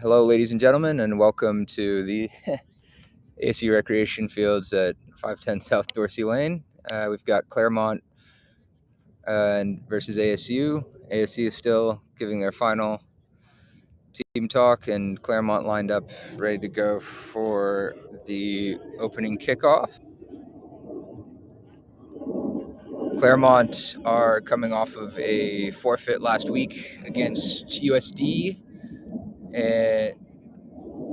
Hello, ladies and gentlemen, and welcome to the ASU Recreation Fields at 510 South Dorsey Lane. We've got Claremont versus ASU. ASU is still giving their final team talk, and Claremont lined up ready to go for the opening kickoff. Claremont are coming off of a forfeit last week against USD,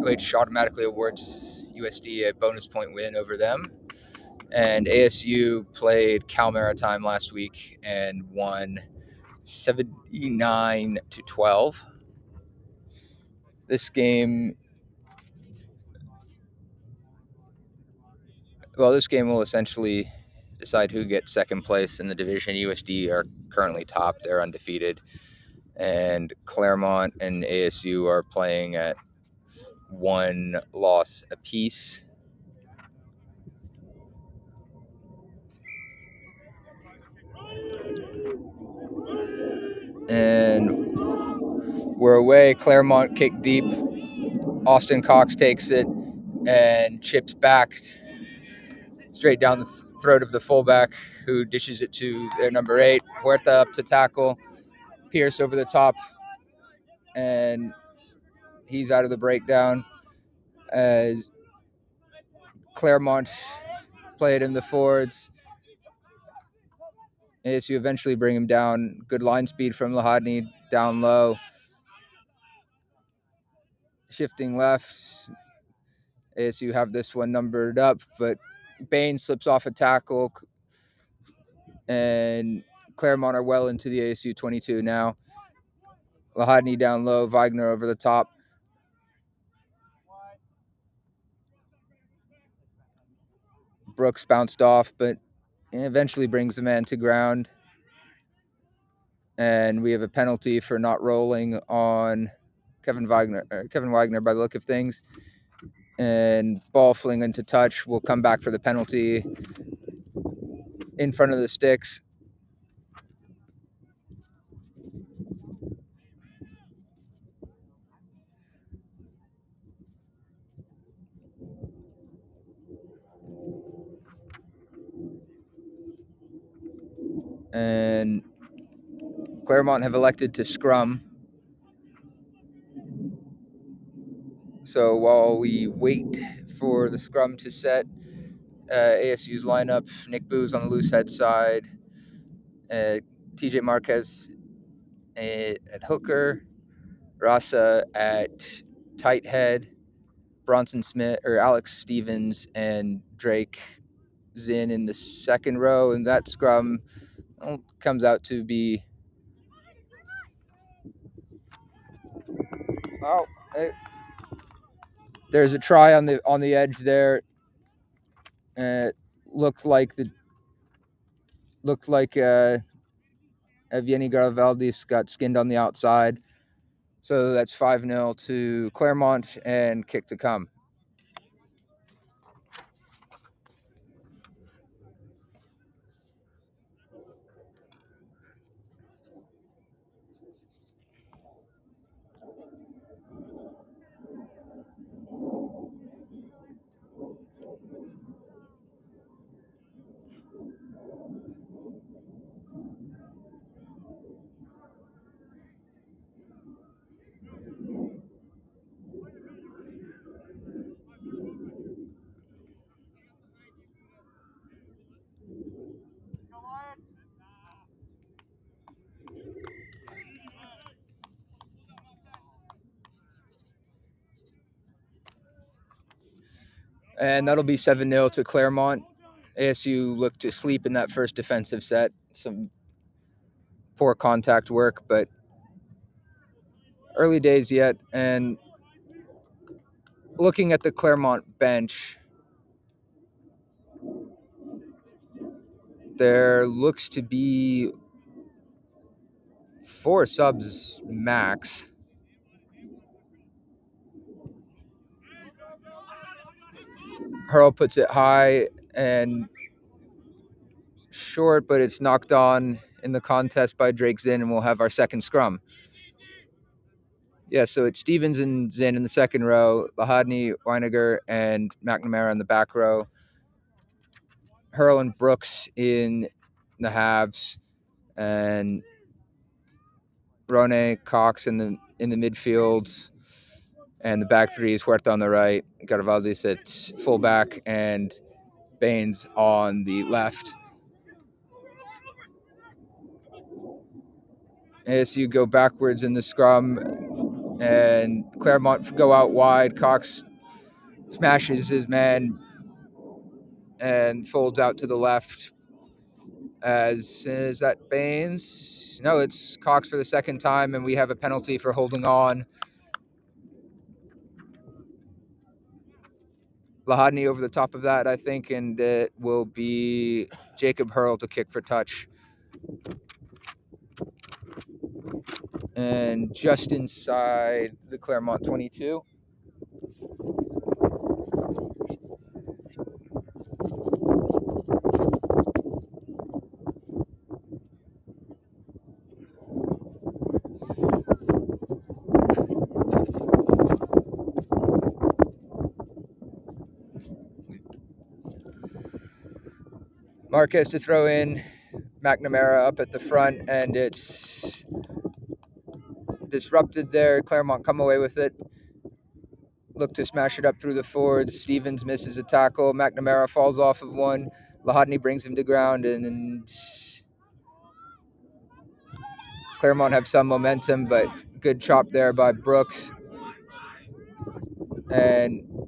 which automatically awards USD a bonus point win over them. And ASU played Cal Maritime last week and won 79-12. This game will essentially decide who gets second place in the division. USD are currently top; they're undefeated, and Claremont and ASU are playing at one loss apiece. And we're away. Claremont kick deep. Austin Cox takes it and chips back straight down the throat of the fullback, who dishes it to their number 8. Huerta up to tackle. Pierce over the top, and he's out of the breakdown as Claremont played in the forwards. ASU eventually bring him down. Good line speed from Lahadny down low. Shifting left. ASU have this one numbered up, but Bain slips off a tackle, and Claremont are well into the ASU 22 now. Lahadny down low, Wagner over the top. Brooks bounced off, but eventually brings the man to ground. And we have a penalty for not rolling on Kevin Wagner by the look of things. And ball fling into touch. Will come back for the penalty in front of the sticks. And Claremont have elected to scrum. So while we wait for the scrum to set, ASU's lineup: Nick Booz on the loose head side, TJ Marquez at hooker, Rasa at tight head, Bronson Smith or Alex Stevens and Drake Zinn in the second row, and that scrum comes out to be there's a try on the edge there. Looked like Evgeny Garavaldis got skinned on the outside. So that's 5-0 to Claremont and kick to come. And that'll be 7-0 to Claremont. ASU looked to sleep in that first defensive set. Some poor contact work, but early days yet. And looking at the Claremont bench, there looks to be 4 subs max. Hurl puts it high and short, but it's knocked on in the contest by Drake Zinn, and we'll have our second scrum. Yeah, so it's Stevens and Zinn in the second row, Lahadny, Weiniger, and McNamara in the back row. Hurl and Brooks in the halves, and Rone, Cox in the midfield, and the back three is Huerta on the right, Garibaldi at fullback, and Baines on the left. ASU go backwards in the scrum, and Claremont go out wide. Cox smashes his man and folds out to the left. Is that Baines? No, it's Cox for the second time, and we have a penalty for holding on. Lahadny over the top of that, I think, and it will be Jacob Hurl to kick for touch. And just inside the Claremont 22. Marquez to throw in, McNamara up at the front, and it's disrupted there. Claremont come away with it. Look to smash it up through the forwards. Stevens misses a tackle. McNamara falls off of one. Lahadny brings him to ground, and Claremont have some momentum, but good chop there by Brooks. And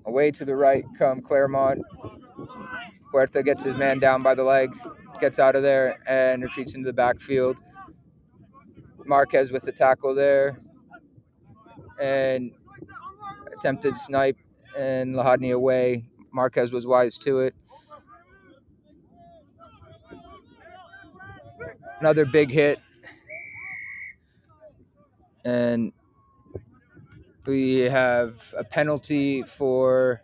away to the right come Claremont. Huerta gets his man down by the leg, gets out of there, and retreats into the backfield. Marquez with the tackle there, and attempted snipe, and Lahadny away. Marquez was wise to it. Another big hit, and we have a penalty for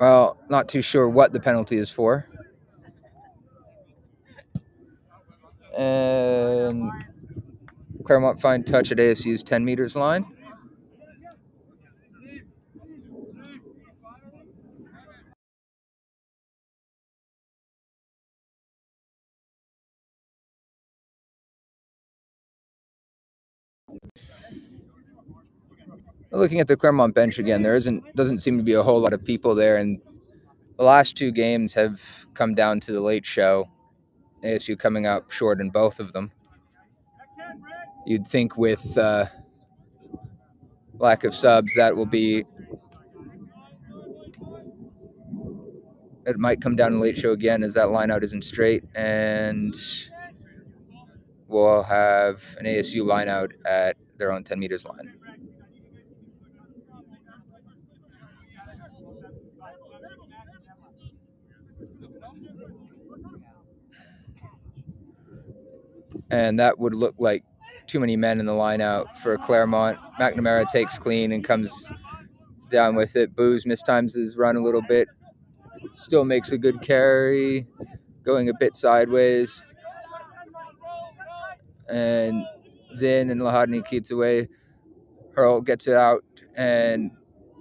well, not too sure what the penalty is for. And Claremont find touch at ASU's 10 meters line. Looking at the Claremont bench again, there doesn't seem to be a whole lot of people there, and the last two games have come down to the late show. ASU coming up short in both of them. You'd think with lack of subs, that will be. It might come down to late show again as that lineout isn't straight, and we'll have an ASU lineout at their own 10 meters line. And that would look like too many men in the lineout for Claremont. McNamara takes clean and comes down with it. Booze mistimes his run a little bit. Still makes a good carry, going a bit sideways. And Zinn and Lahadny keeps away. Hurl gets it out, and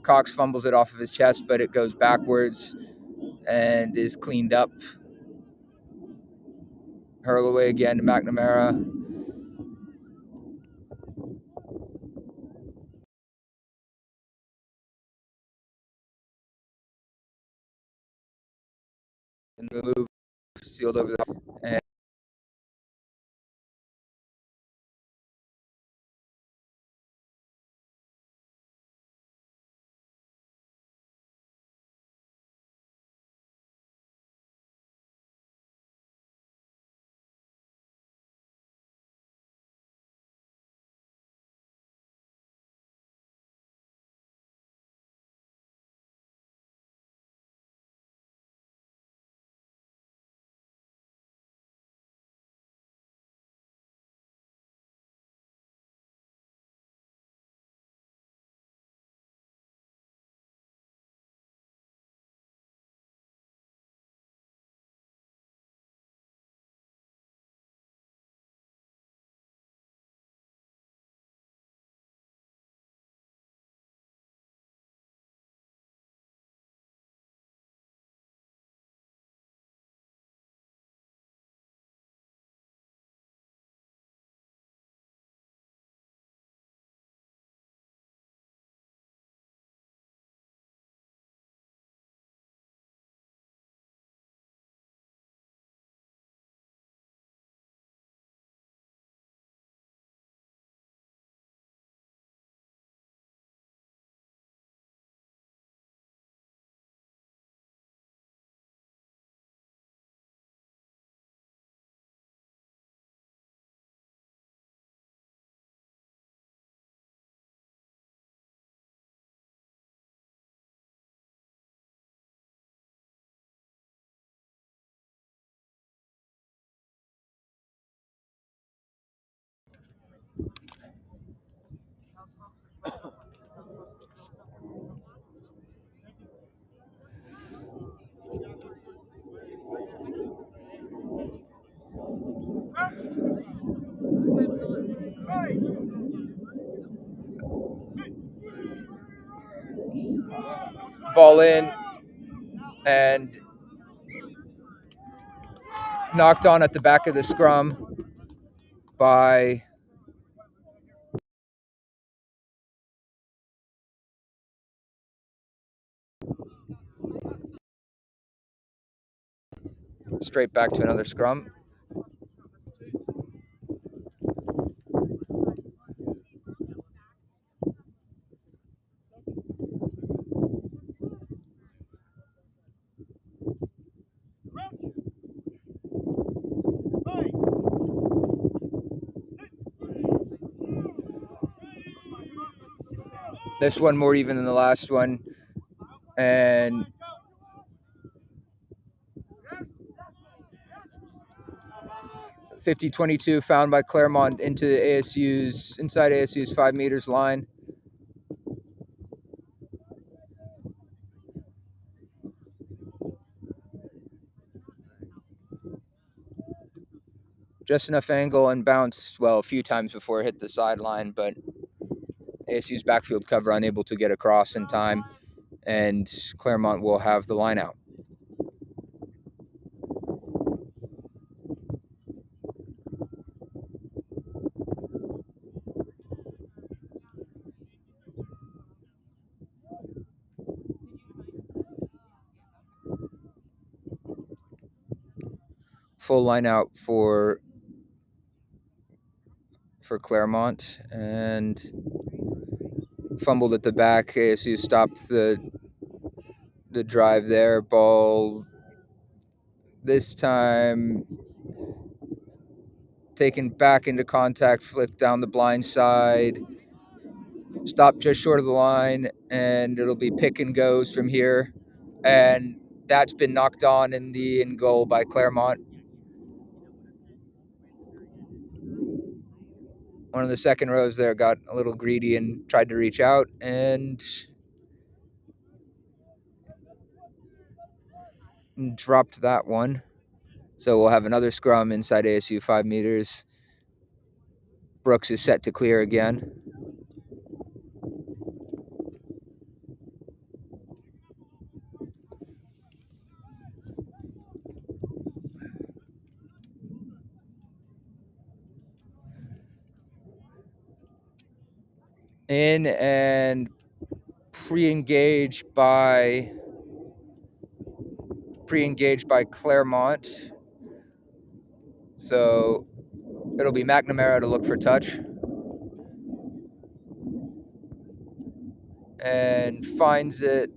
Cox fumbles it off of his chest, but it goes backwards and is cleaned up. Hurl away again to McNamara. And the move sealed over the and Ball in and knocked on at the back of the scrum by straight back to another scrum. This one more even than the last one. And .50-22 found by Claremont into inside ASU's 5 meters line. Just enough angle and bounce, well, a few times before it hit the sideline, but ASU's backfield cover unable to get across in time, and Claremont will have the line out. Full line out for Claremont, and fumbled at the back. ASU stopped the drive there. Ball this time taken back into contact, flicked down the blind side, stopped just short of the line, and it'll be pick and goes from here. And that's been knocked on in the in goal by Claremont. One of the second rows there got a little greedy and tried to reach out and dropped that one. So we'll have another scrum inside ASU 5 meters. Brooks is set to clear again. In and pre-engaged by Claremont. So it'll be McNamara to look for touch. And finds it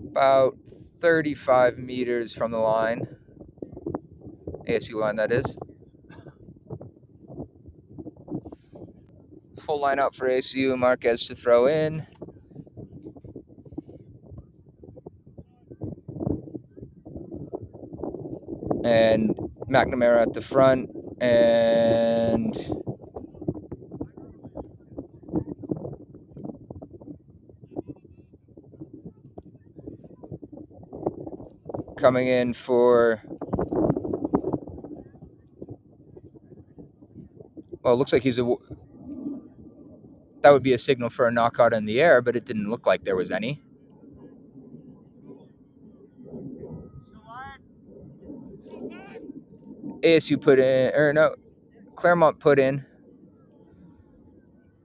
about 35 meters from the line. ASU line, that is. Full line out for ASU. Marquez to throw in. And McNamara at the front. And coming in for, well, it looks like that would be a signal for a knockout in the air, but it didn't look like there was any. ASU put in, or no, Claremont put in.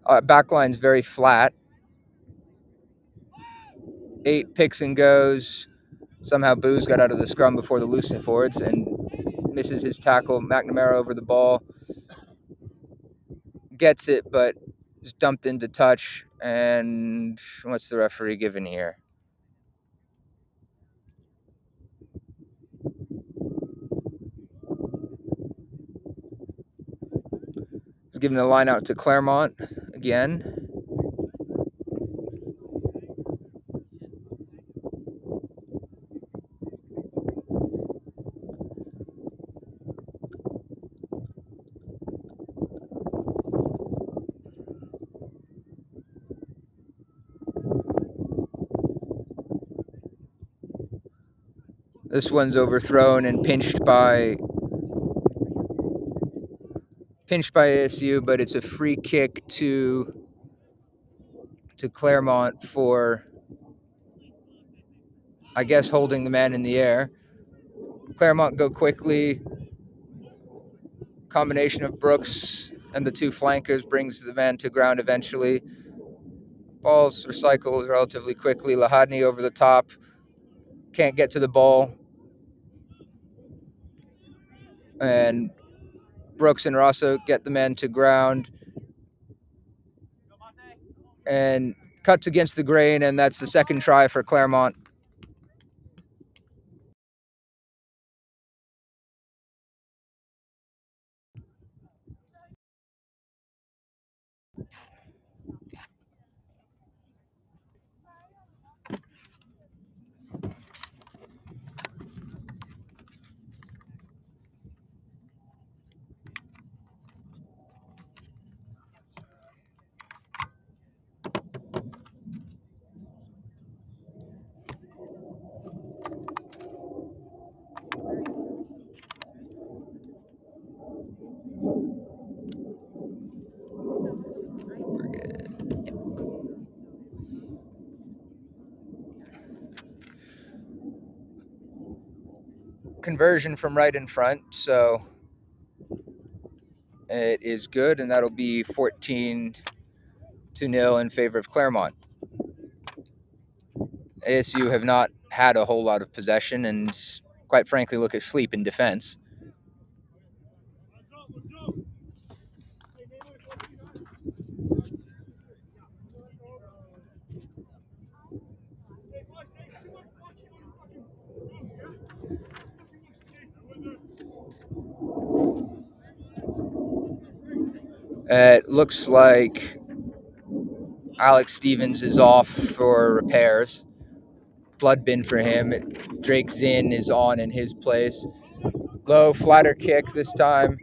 Backline's very flat. 8 picks and goes. Somehow Booz got out of the scrum before the loose forwards and misses his tackle. McNamara over the ball. Gets it, but is dumped into touch. And what's the referee giving here? He's giving the line out to Claremont again. This one's overthrown and pinched by ASU, but it's a free kick to Claremont for, I guess, holding the man in the air. Claremont go quickly. Combination of Brooks and the two flankers brings the man to ground eventually. Ball's recycled relatively quickly. Lahadny over the top. Can't get to the ball. And Brooks and Rosso get the man to ground. And cuts against the grain, and that's the second try for Claremont. Conversion from right in front, so it is good, and that'll be 14-0 in favor of Claremont. ASU have not had a whole lot of possession and, quite frankly, look asleep in defense. It looks like Alex Stevens is off for repairs. Blood bin for him. Drake Zinn is on in his place. Low, flatter kick this time.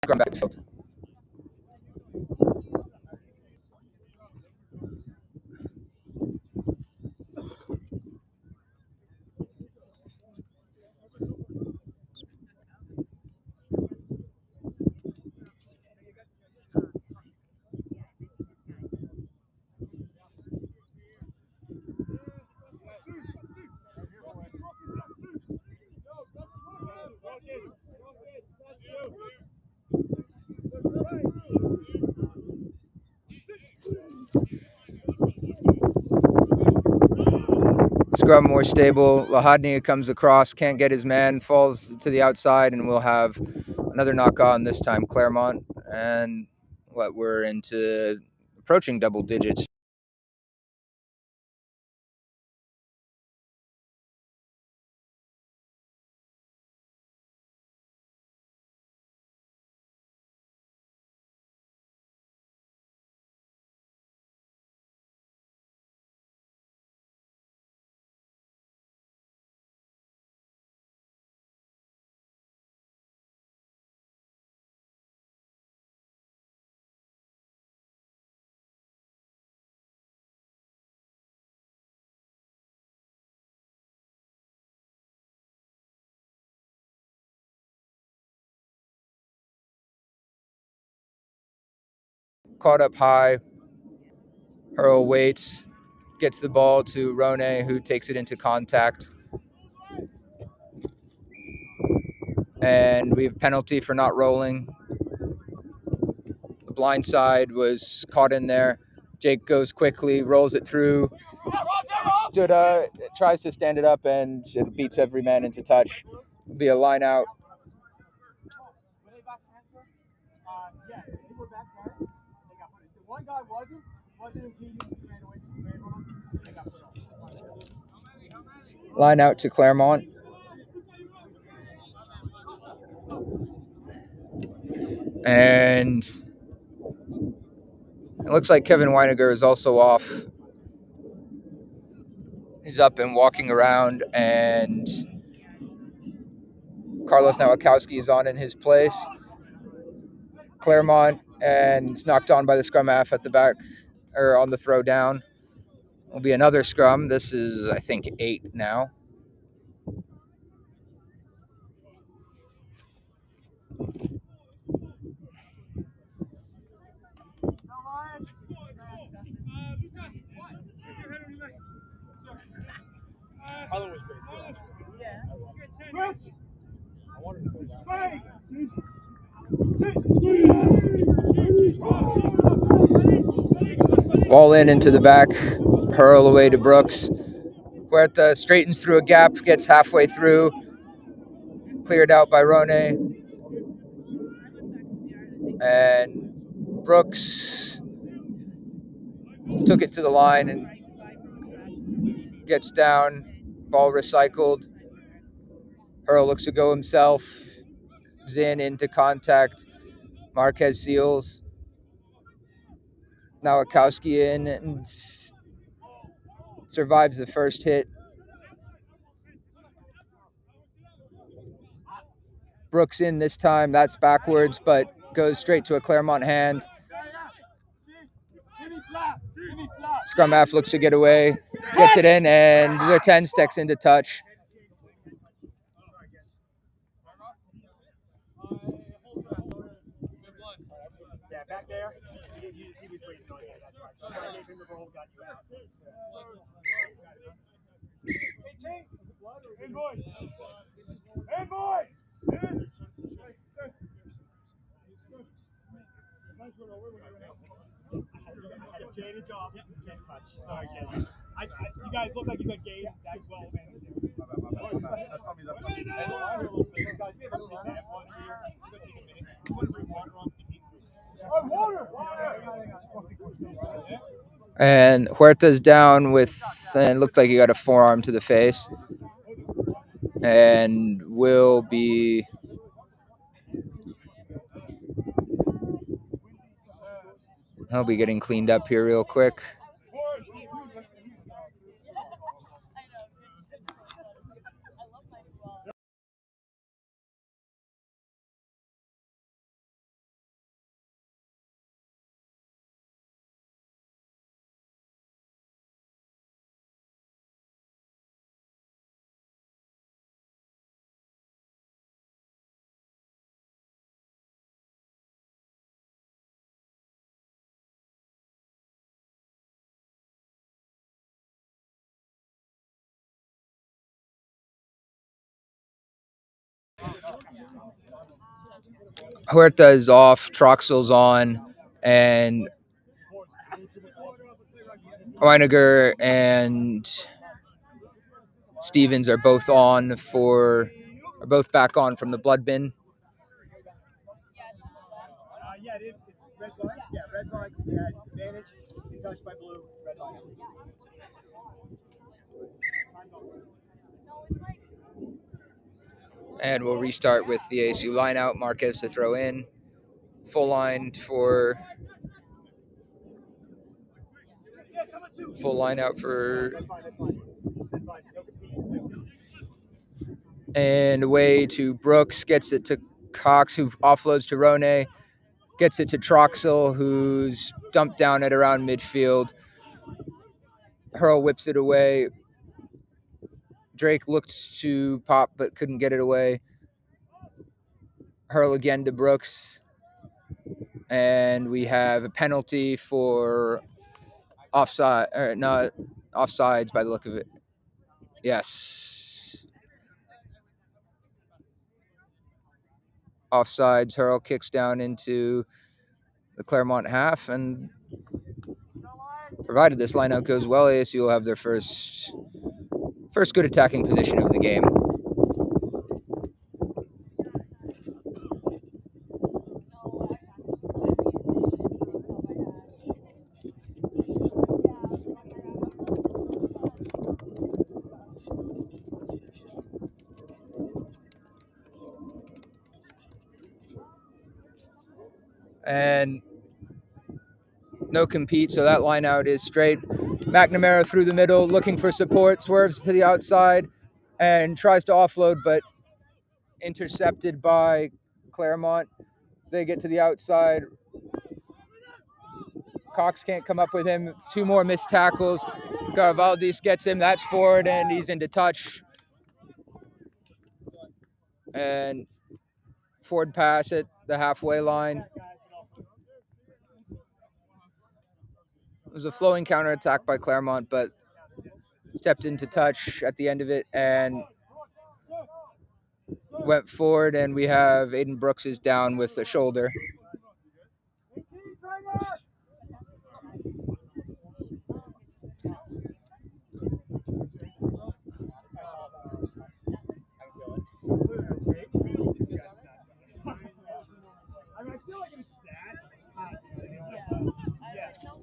Backfield. Scrum more stable. Lahadny comes across, can't get his man, falls to the outside, and we'll have another knock on, this time Claremont. And we're into approaching double digits. Caught up high. Hurl waits, gets the ball to Rone, who takes it into contact. And we have penalty for not rolling. The blind side was caught in there. Jake goes quickly, rolls it through. Tries to stand it up, and it beats every man into touch. It'll be a line out. Line out to Claremont. And it looks like Kevin Weiniger is also off. He's up and walking around, and Carlos Nowakowski is on in his place. Claremont and knocked on by the scrum half at the back, or on the throw down. Will be another scrum. This is, I think, 8 now. Ball in into the back, hurl away to Brooks. Huerta straightens through a gap, gets halfway through, cleared out by Rone. And Brooks took it to the line and gets down. Ball recycled. Hurl looks to go himself. Zin into contact. Marquez seals. Nowakowski in and survives the first hit. Brooks in this time. That's backwards, but goes straight to a Claremont hand. Scrum half looks to get away. Gets it in, and the 10 sticks into touch. Back there, he was waiting on you. That's right. So I gave him the roll, got you out. Hey, boys! Hey, boys! Gated off. Can't touch. Sorry, kids. You guys look like you got gated that well. And Huerta's down with, and looked like he got a forearm to the face. And will be he'll be getting cleaned up here real quick. Huerta is off, Troxel's on, and Reiniger and Stevens are both back on from the blood bin. Yeah, it is. It's red line. Yeah, red line. Yeah, advantage. Touched by blue. Red line. And we'll restart with the ASU line out. Marquez to throw in. Full line out for. And away to Brooks. Gets it to Cox, who offloads to Rone. Gets it to Troxel, who's dumped down at around midfield. Hurl whips it away. Drake looked to pop but couldn't get it away. Hurl again to Brooks. And we have a penalty for offside, or not offsides by the look of it. Yes. Offsides. Hurl kicks down into the Claremont half, and provided this lineout goes well, ASU will have their first good attacking position of the game. And no compete, so that line out is straight. McNamara through the middle, looking for support, swerves to the outside, and tries to offload, but intercepted by Claremont. They get to the outside. Cox can't come up with him. 2 more missed tackles. Garavaldis gets him. That's forward, and he's into touch. And forward pass at the halfway line. It was a flowing counterattack by Claremont, but stepped into touch at the end of it and went forward. And we have Aiden Brooks is down with a shoulder.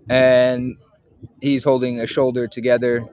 And he's holding a shoulder together.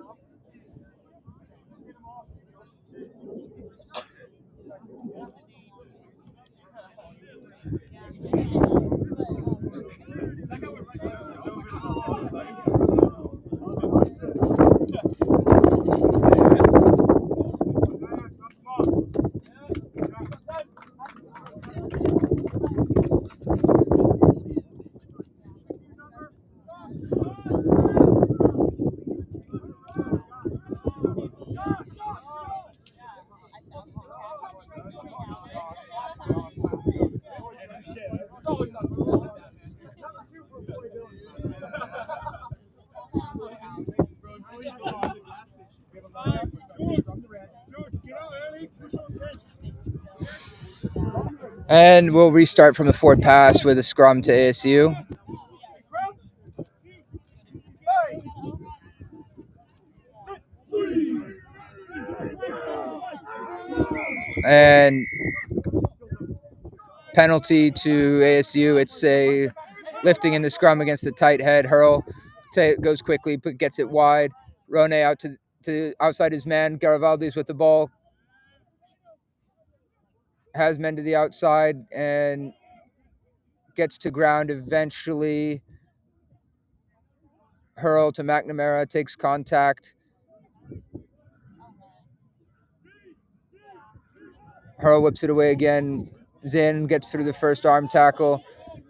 And we'll restart from the forward pass with a scrum to ASU. And penalty to ASU. It's a lifting in the scrum against the tight head. Hurl goes quickly, but gets it wide. Rone out to outside his man. Garavaldis with the ball. Has men to the outside and gets to ground eventually. Hurl to McNamara, takes contact. Hurl whips it away again. Zinn gets through the first arm tackle.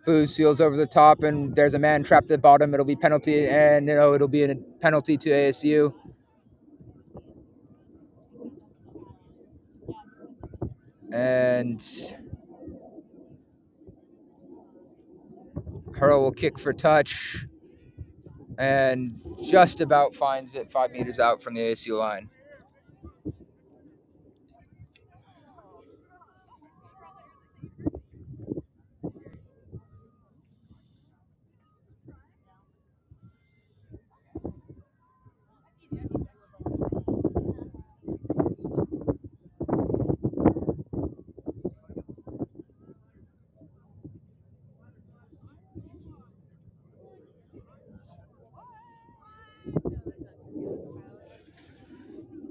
Booze seals over the top, and there's a man trapped at the bottom. It'll be penalty, and it'll be a penalty to ASU. And Hurl will kick for touch and just about finds it 5 meters out from the ASU line.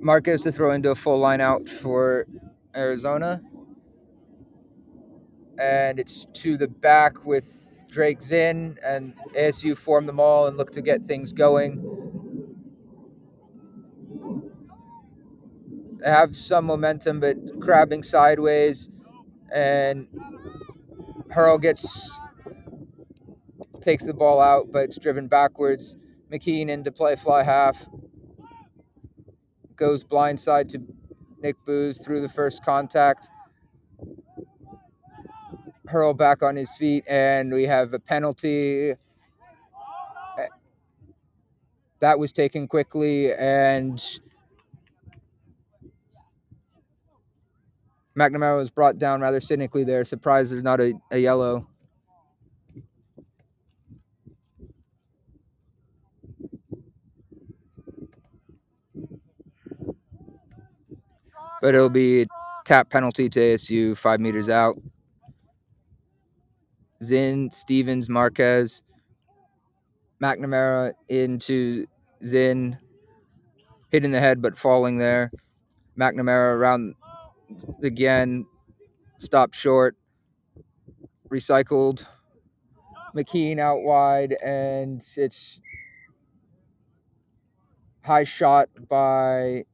Marquez to throw into a full line out for Arizona. And it's to the back with Drake Zinn, and ASU form them all and look to get things going. They have some momentum, but crabbing sideways, and Hurl takes the ball out, but it's driven backwards. McKean into play fly half. Goes blindside to Nick Booz through the first contact. Hurl back on his feet, and we have a penalty. That was taken quickly, and McNamara was brought down rather cynically there. Surprised there's not a yellow. But it'll be a tap penalty to ASU 5 meters out. Zinn, Stevens, Marquez, McNamara into Zinn, hitting the head but falling there. McNamara around again, stopped short, recycled. McKean out wide, and it's high shot by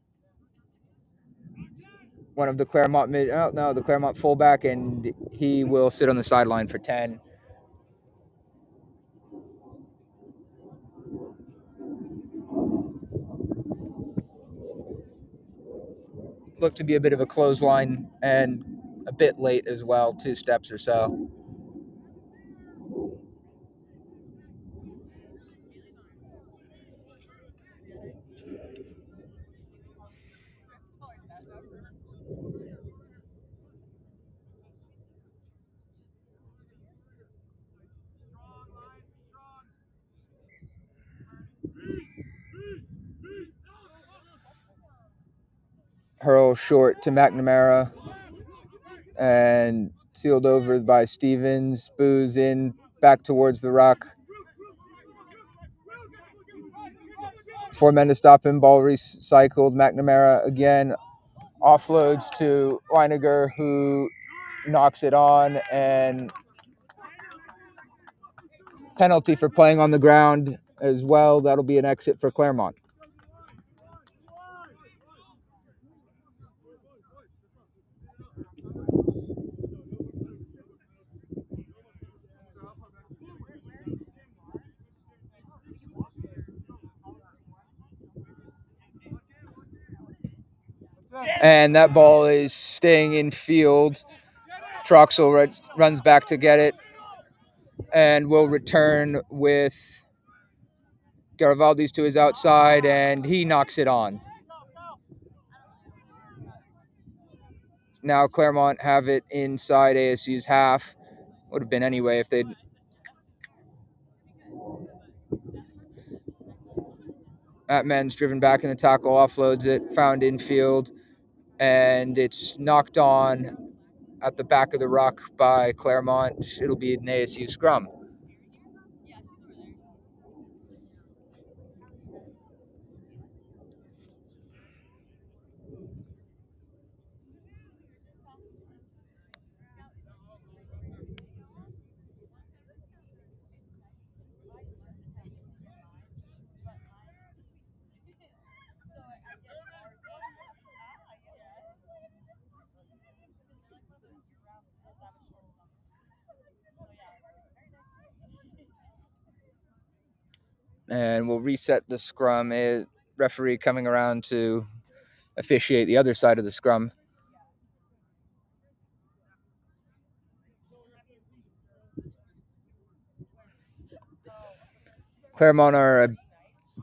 one of the Claremont the Claremont fullback, and he will sit on the sideline for 10. looked to be a bit of a clothesline and a bit late as well, 2 steps or so. Hurl short to McNamara and sealed over by Stevens. Booze in back towards the rock. 4 men to stop him. Ball recycled. McNamara again offloads to Weiniger, who knocks it on, and penalty for playing on the ground as well. That'll be an exit for Claremont. And that ball is staying in field. Troxel runs back to get it and will return with Garibaldi's to his outside, and he knocks it on. Now Claremont have it inside ASU's half. Would have been anyway if they'd... Atman's driven back in the tackle, offloads it, found infield, and it's knocked on at the back of the ruck by Claremont. It'll be an ASU scrum. And we'll reset the scrum. A referee coming around to officiate the other side of the scrum. Claremont are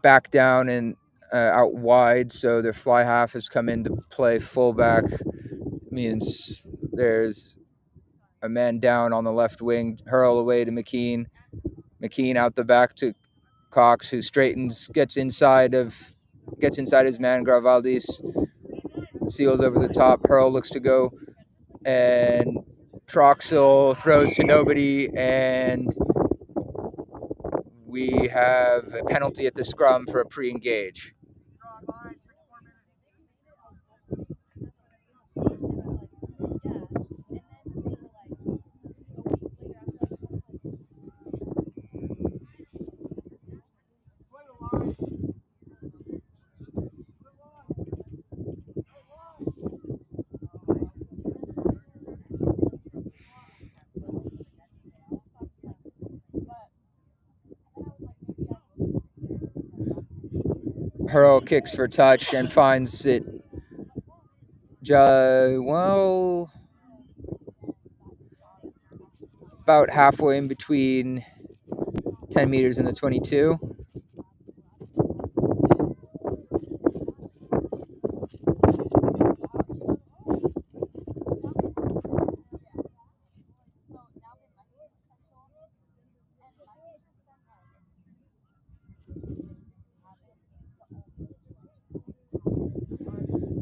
back down and out wide, so their fly half has come into play fullback. Means there's a man down on the left wing. Hurl away to McKean. McKean out the back to Cox, who straightens, gets inside his man. Gravaldis seals over the top. Hurl looks to go, and Troxel throws to nobody, and we have a penalty at the scrum for a pre-engage. Hurl kicks for touch and finds it about halfway in between 10 meters and the 22.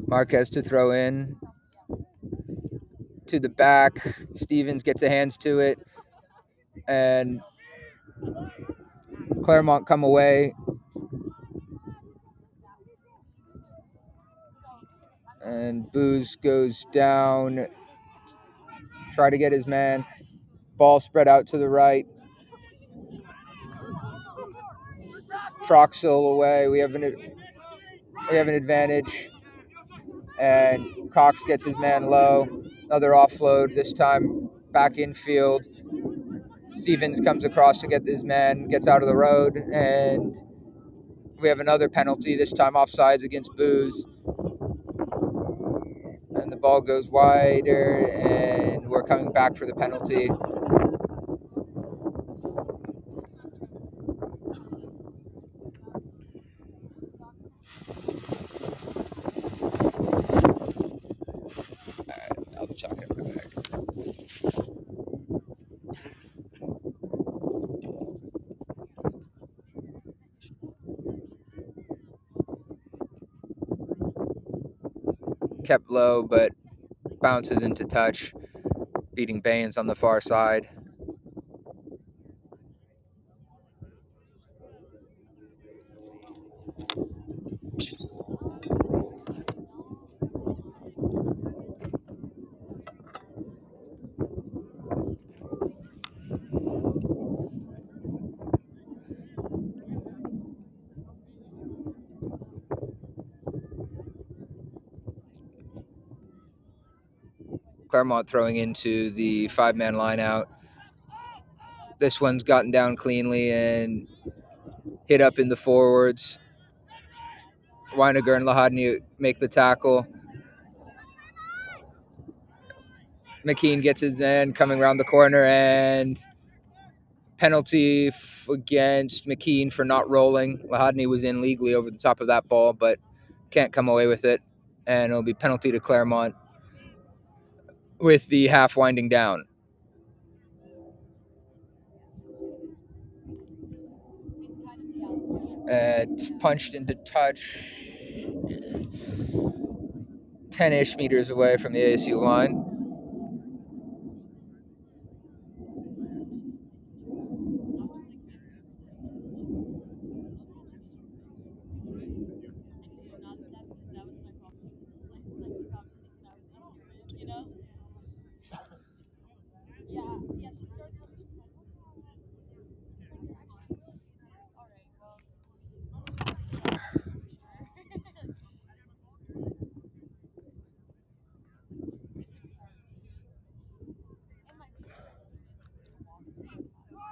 Marquez to throw in to the back. Stevens gets a hands to it, and Claremont come away. And Booze goes down, try to get his man. Ball spread out to the right. Troxel away. We have an advantage. And Cox gets his man low. Another offload, this time back infield. Stevens comes across to get his man, gets out of the road, and we have another penalty, this time offsides against Booze. and the ball goes wider, and we're coming back for the penalty. I'll chuck it back. Kept low, but bounces into touch, beating Baines on the far side. Claremont throwing into the 5-man line out. This one's gotten down cleanly and hit up in the forwards. Weiniger and Lahadny make the tackle. McKean gets his end coming around the corner, and penalty against McKean for not rolling. Lahadny was in legally over the top of that ball, but can't come away with it. And it'll be penalty to Claremont with the half winding down. Punched into touch 10-ish meters away from the ASU line.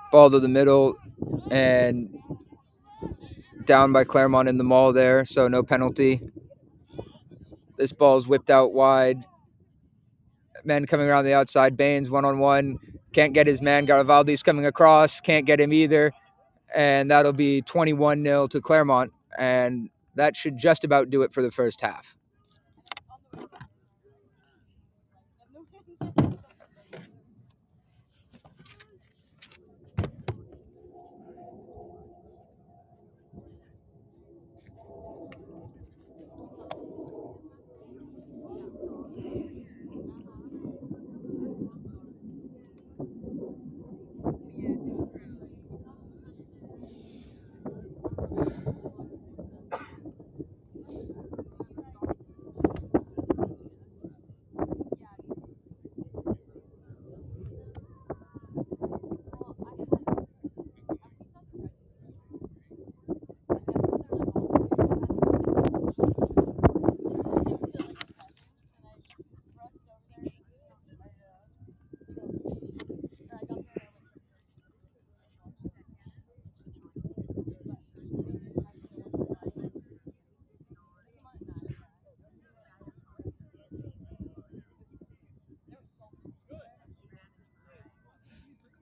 Ball to the middle and down by Claremont in the maul there, so no penalty. This ball's whipped out wide. Men coming around the outside. Baines one-on-one. Can't get his man. Garibaldi's coming across. Can't get him either. And that'll be 21-0 to Claremont. And that should just about do it for the first half.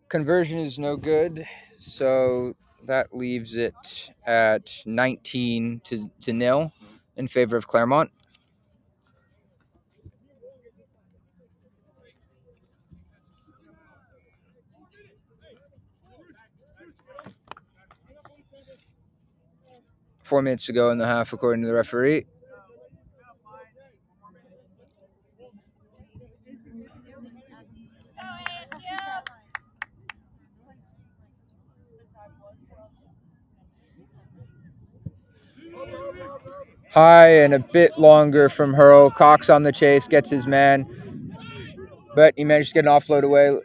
Conversion is no good, so that leaves it at 19 to 0 in favor of Claremont. Four minutes to go in the half, according to the referee. High and a bit longer from Hurl. Cox on the chase, gets his man, but he managed to get an offload away.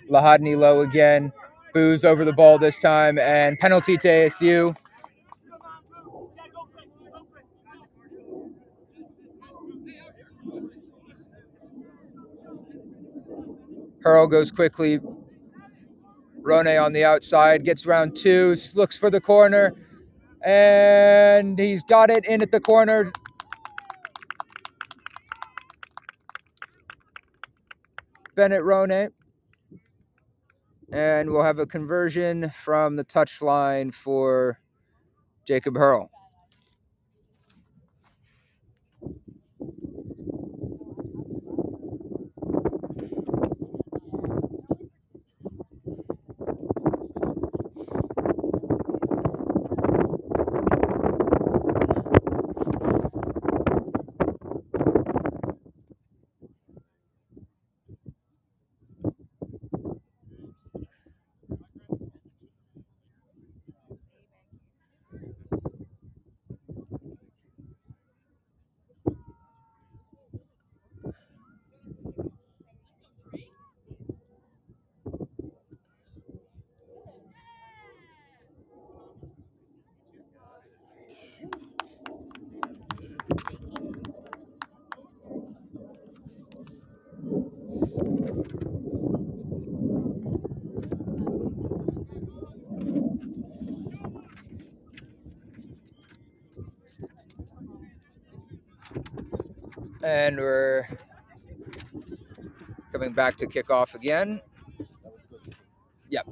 Lahadny low again. Booze over the ball this time, and penalty to ASU. Hurl goes quickly. Rone on the outside, gets round two, looks for the corner, and he's got it in at the corner. Bennett Rone. And we'll have a conversion from the touchline for Jacob Hurl. And we're coming back to kickoff again. Yep.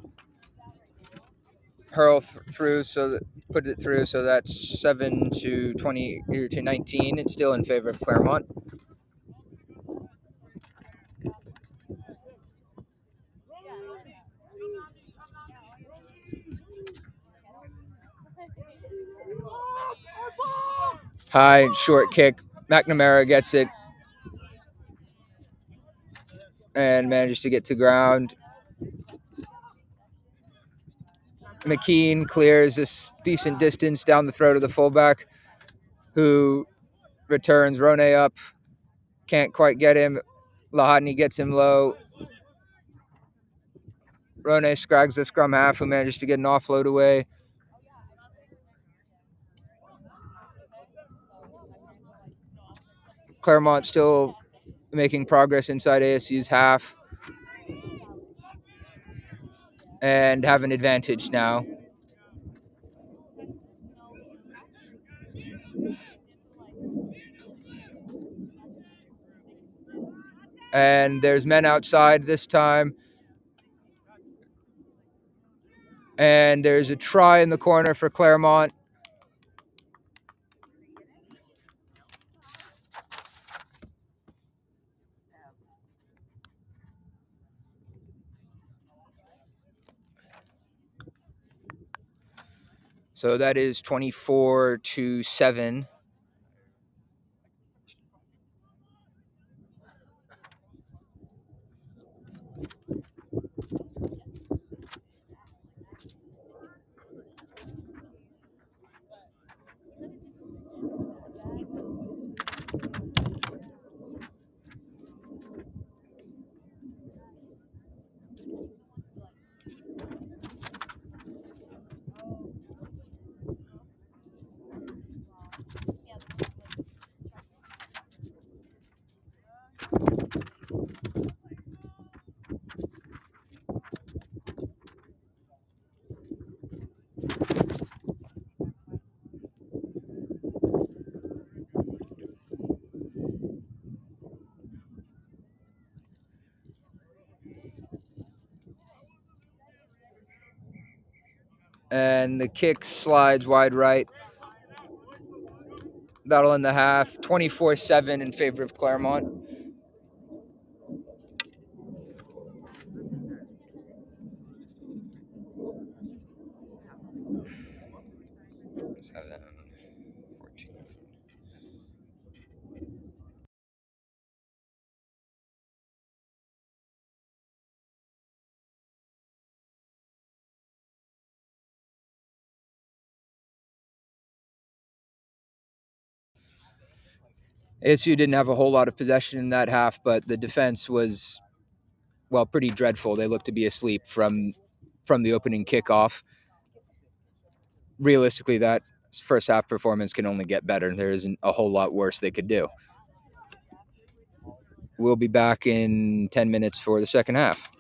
Hurl through, so that put it through, so that's 7 to 20 to 19. It's still in favor of Claremont. High and short kick. McNamara gets it and manages to get to ground. McKean clears this decent distance down the throat of the fullback, who returns Rone up. Can't quite get him. Lahadny gets him low. Rone scrags the scrum half, who manages to get an offload away. Claremont still making progress inside ASU's half and have an advantage now. And there's men outside this time. And there's a try in the corner for Claremont. So that is 24-7. And the kick slides wide right. Battle in the half. 24-7 in favor of Claremont. ASU didn't have a whole lot of possession in that half, but the defense was, well, pretty dreadful. They looked to be asleep from the opening kickoff. Realistically, that first half performance can only get better. There isn't a whole lot worse they could do. We'll be back in 10 minutes for the second half.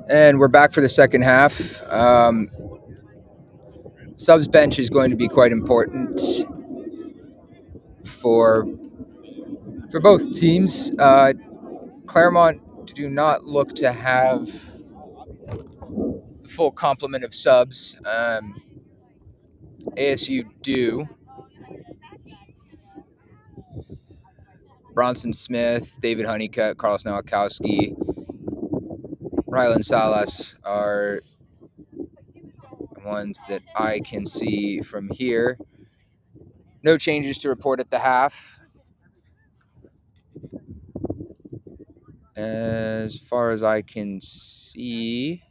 And we're back for the second half. Subs bench is going to be quite important for both teams. Claremont do not look to have the full complement of subs. ASU do. Bronson Smith, David Honeycutt, Carlos Nowakowski, Rylan Salas are ones that I can see from here. No changes to report at the half. As far as I can see,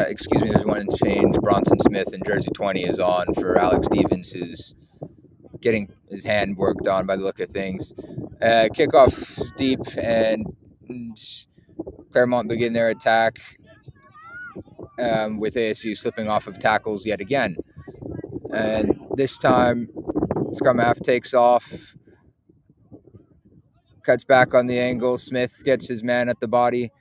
excuse me, there's one change. Bronson Smith in jersey 20 is on for Alex Stevens, who's getting his hand worked on by the look of things. Kickoff deep, and Claremont begin their attack with ASU slipping off of tackles yet again. And this time, scrum half takes off, cuts back on the angle. Smith gets his man at the body,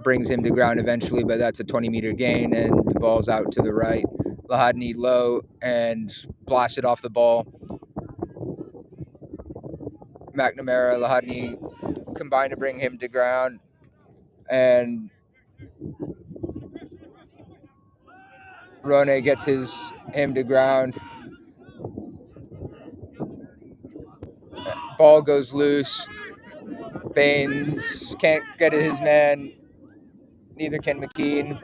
brings him to ground eventually, but that's a 20-meter gain, and the ball's out to the right. Lahadny low and blasted off the ball. McNamara, Lahadny combined to bring him to ground, and Rone gets him to ground. Ball goes loose. Baines can't get his man. Neither can McKean.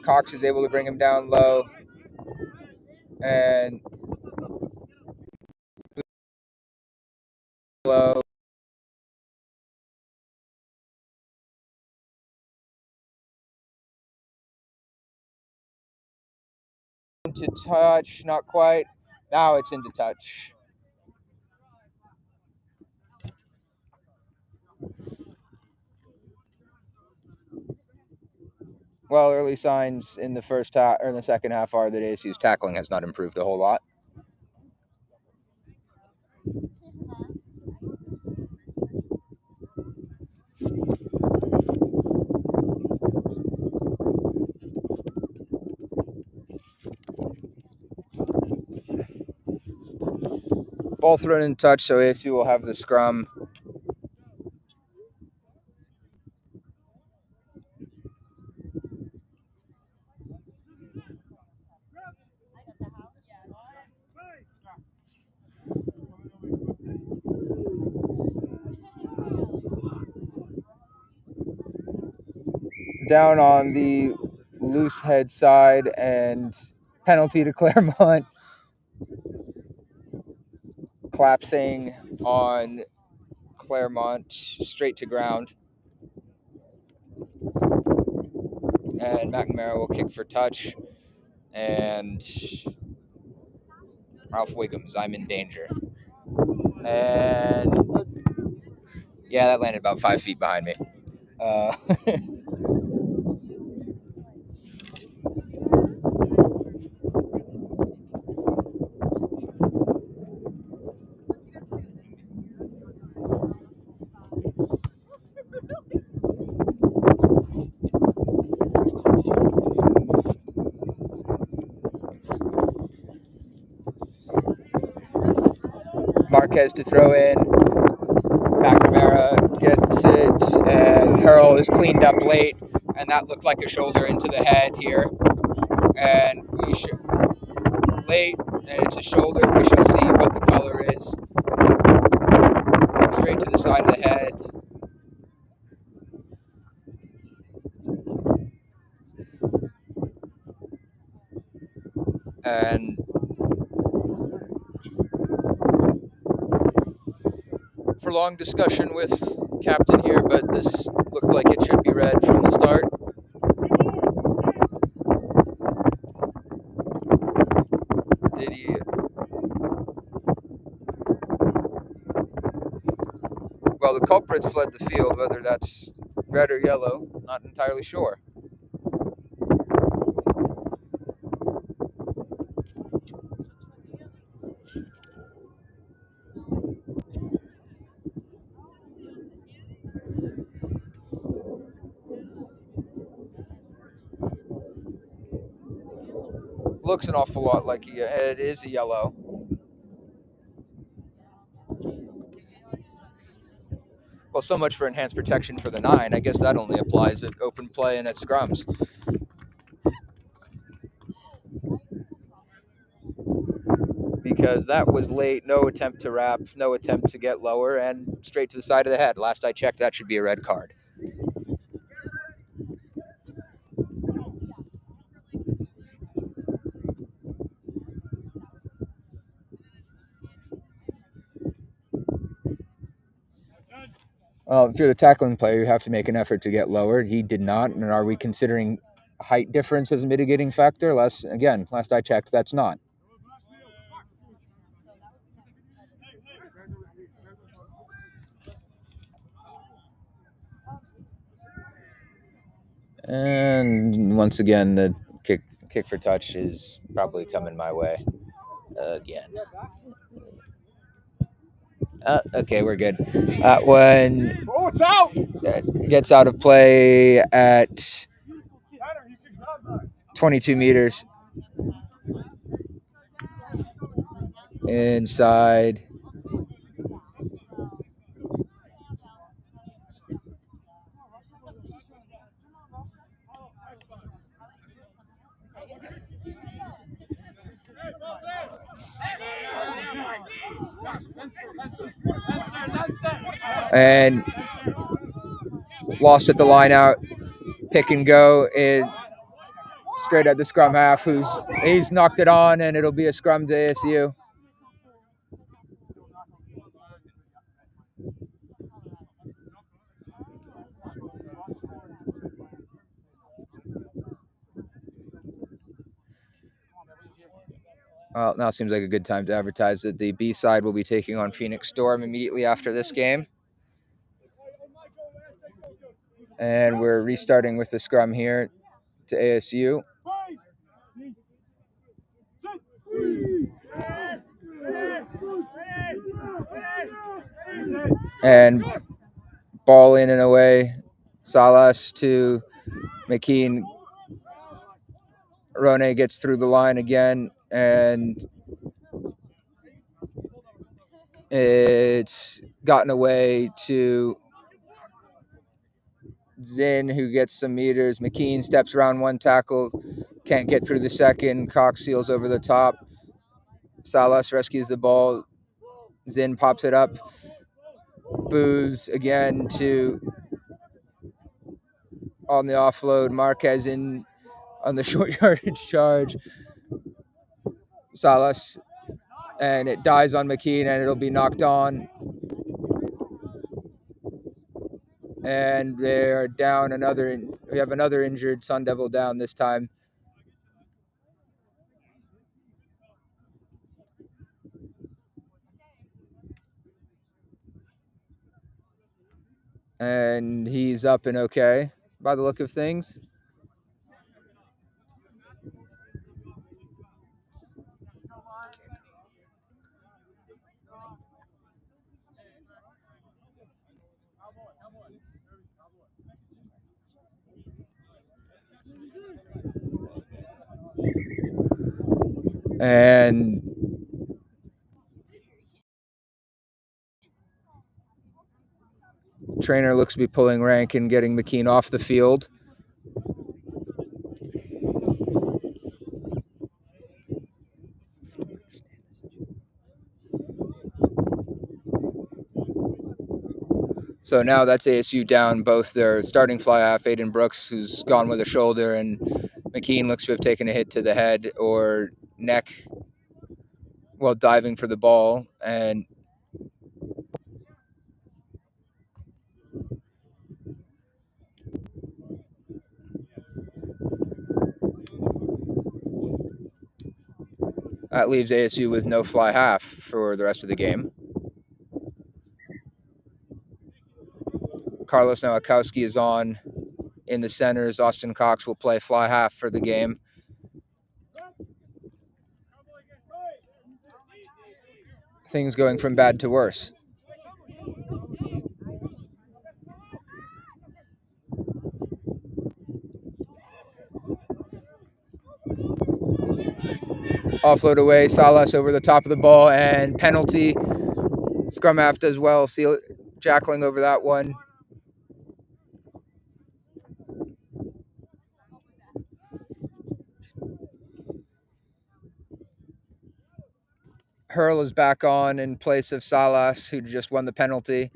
Cox is able to bring him down low. And low. Into touch, not quite. Now it's into touch. Well, early signs in the first half or in the second half are that ASU's tackling has not improved a whole lot. Ball thrown in touch, so ASU will have the scrum. Down on the loose head side, and penalty to Claremont. Collapsing on Claremont, straight to ground. And McNamara will kick for touch. And Ralph Wiggums, I'm in danger. And yeah, that landed about 5 feet behind me. Marquez to throw in. McNamara gets it, and Hurl is cleaned up late, and that looked like a shoulder into the head here. And we should late, and it's a shoulder. We shall see what the color is. Straight to the side of the head. And prolonged discussion with captain here, but this looked like it should be red from the start. culprits fled the field, whether that's red or yellow, not entirely sure. Looks an awful lot like it is a yellow. Well, so much for enhanced protection for the 9. I guess that only applies at open play and at scrums. Because that was late, no attempt to wrap, no attempt to get lower, and straight to the side of the head. Last I checked, that should be a red card. If you're the tackling player, you have to make an effort to get lower. He did not. And are we considering height difference as a mitigating factor? Last I checked, that's not. And once again, the kick for touch is probably coming my way again. Okay, we're good. When it's out. Gets out of play at 22 meters inside. And lost at the line out. Pick and go in straight at the scrum half. He's knocked it on, and it'll be a scrum to ASU. Well, now seems like a good time to advertise that the B side will be taking on Phoenix Storm immediately after this game. And we're restarting with the scrum here to ASU. And ball in and away. Salas to McKean. Rone gets through the line again, and it's gotten away to Zinn, who gets some meters. McKean steps around one tackle, can't get through the second. Cox seals over the top. Salas rescues the ball. Zinn pops it up. Booze again to on the offload. Marquez in on the short yardage charge. Salas, and it dies on McKean, and it'll be knocked on. And they're down we have another injured Sun Devil down this time. And he's up and okay by the look of things. And trainer looks to be pulling rank and getting McKean off the field. So now that's ASU down both their starting fly half, Aiden Brooks, who's gone with a shoulder, and McKean looks to have taken a hit to the head or neck while diving for the ball. And that leaves ASU with no fly half for the rest of the game. Carlos Nowakowski is on in the centers. Austin Cox will play fly half for the game. Things going from bad to worse. Offload away, Salas over the top of the ball, and penalty. Scrum half does well, Jackling over that one. Hurl is back on in place of Salas, who just won the penalty.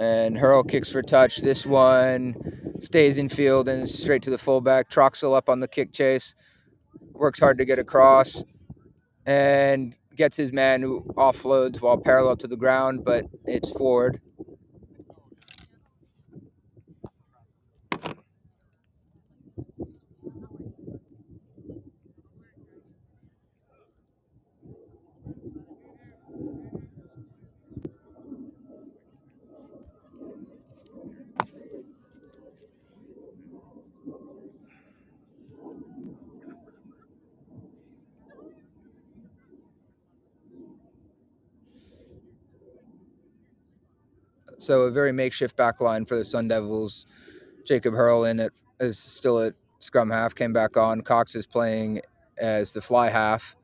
And Hurl kicks for touch. This one stays in field and straight to the fullback. Troxel up on the kick chase. Works hard to get across and gets his man who offloads while parallel to the ground, but it's forward. So a very makeshift back line for the Sun Devils. Jacob Hurl is still at scrum half, came back on. Cox is playing as the fly half.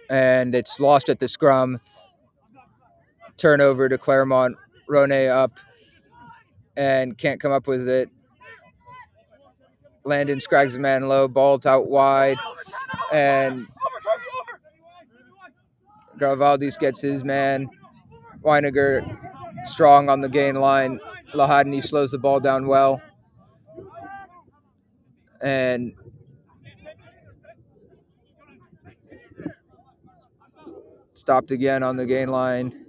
And it's lost at the scrum. Turnover to Claremont. Rone up and can't come up with it. Landon scrags the man low, ball's out wide, and Garavaldis gets his man. Weiniger strong on the gain line. Lahadny slows the ball down well. And stopped again on the gain line.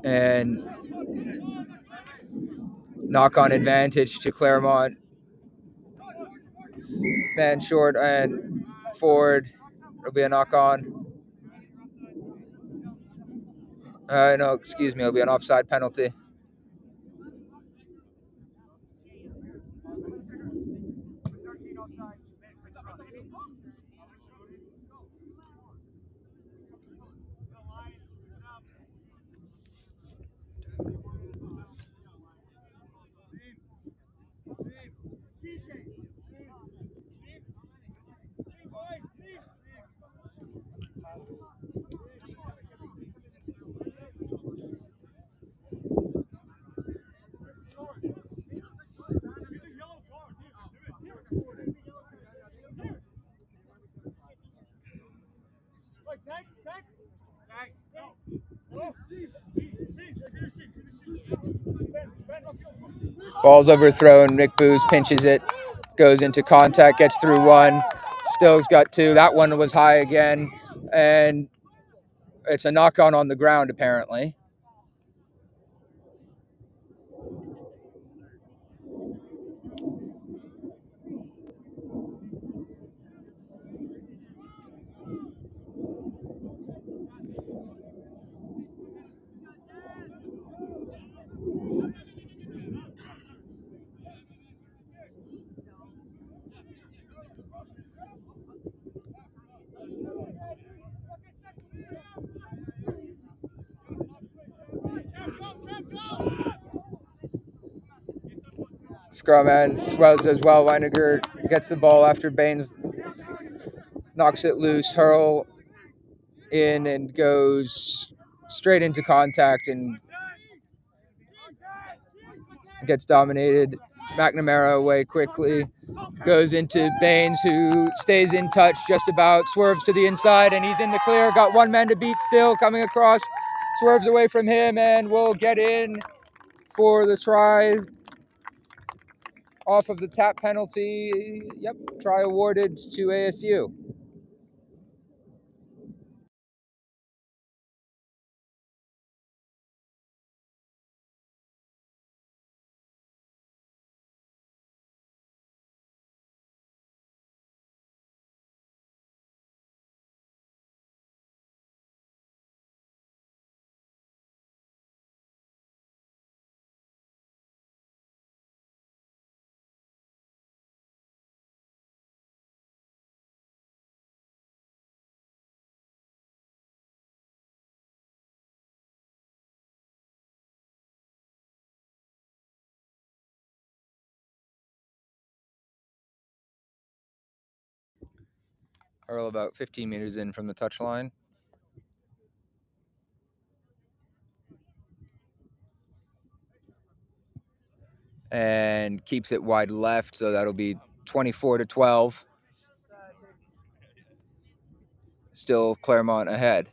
And knock-on advantage to Claremont. Man short and forward. It'll be a knock-on. No, excuse me. It'll be an offside penalty. Ball's overthrown. Nick Booz pinches it, goes into contact, gets through one. Still's got two. That one was high again, and it's a knock-on the ground, apparently. Scrum and Wells as well. Weiniger gets the ball after Baines knocks it loose. Hurl in and goes straight into contact and gets dominated. McNamara away quickly. Goes into Baines, who stays in touch just about, swerves to the inside, and he's in the clear. Got one man to beat still, coming across, swerves away from him, and will get in for the try off of the tap penalty. Yep, try awarded to ASU. Hurl about 15 meters in from the touch line. And keeps it wide left, so that'll be 24-12. Still Claremont ahead.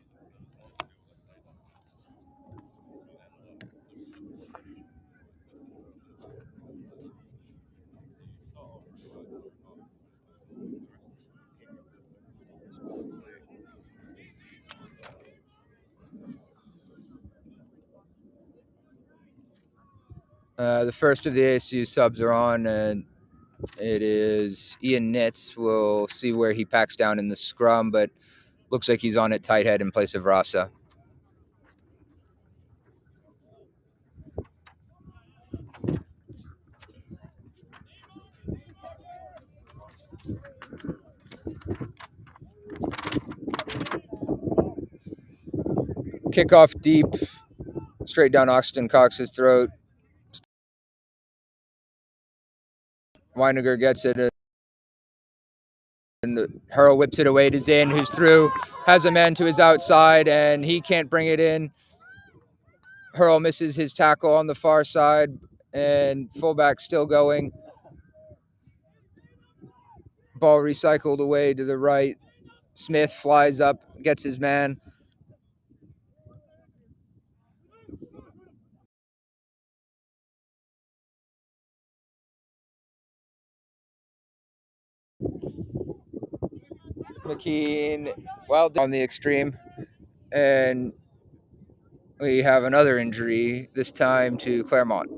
The first of the ASU subs are on, and it is Ian Nitz. We'll see where he packs down in the scrum, but looks like he's on at tight head in place of Rasa. Kickoff deep, straight down Oxton Cox's throat. Weiniger gets it, and Hurl whips it away to Zinn, who's through, has a man to his outside, and he can't bring it in. Hurl misses his tackle on the far side, and fullback still going. Ball recycled away to the right. Smith flies up, gets his man. McKean, well, on the extreme. And we have another injury, this time to Claremont.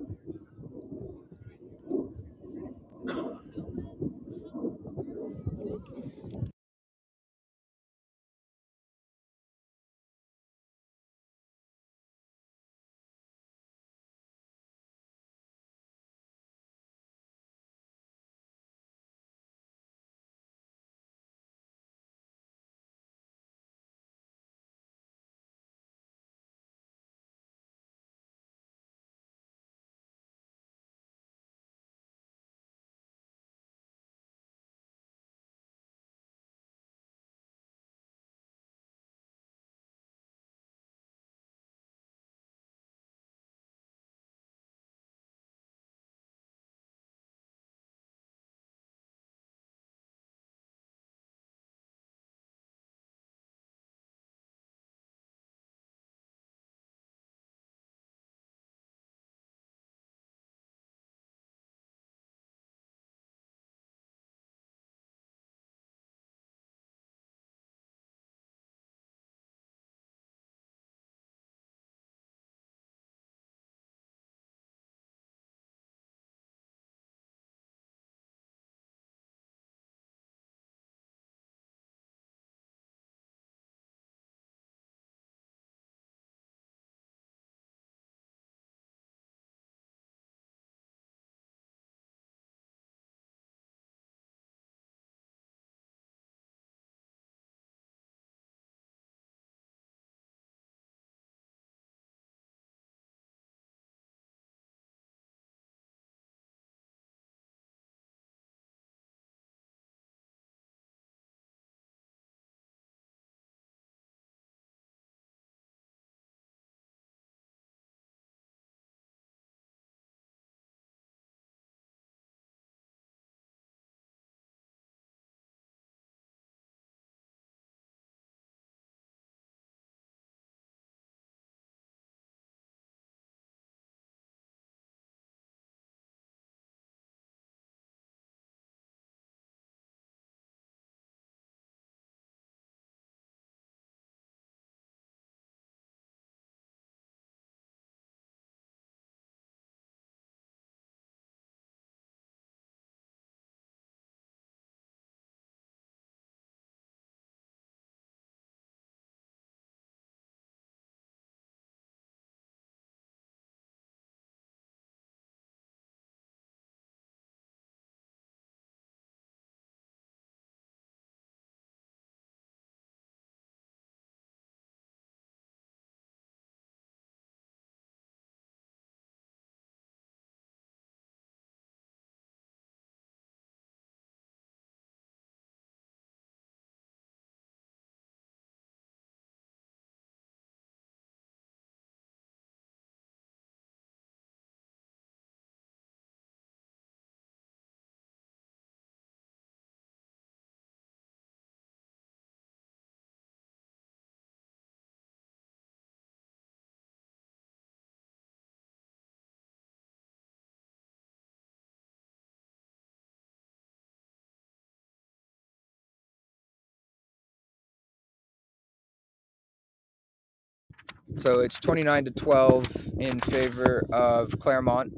So it's 29-12 in favor of Claremont.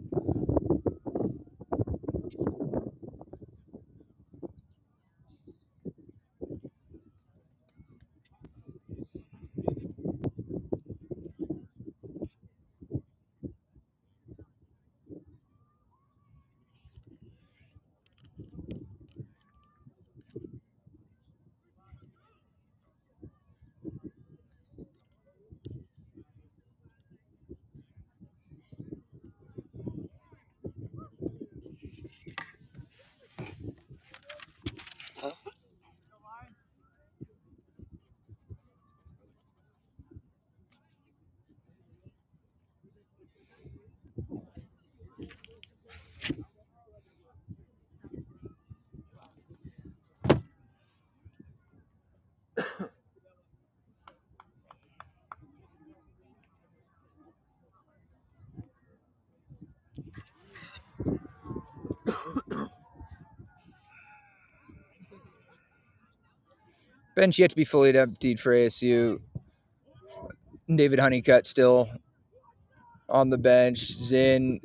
Bench yet to be fully emptied for ASU. David Honeycutt still on the bench. Zinn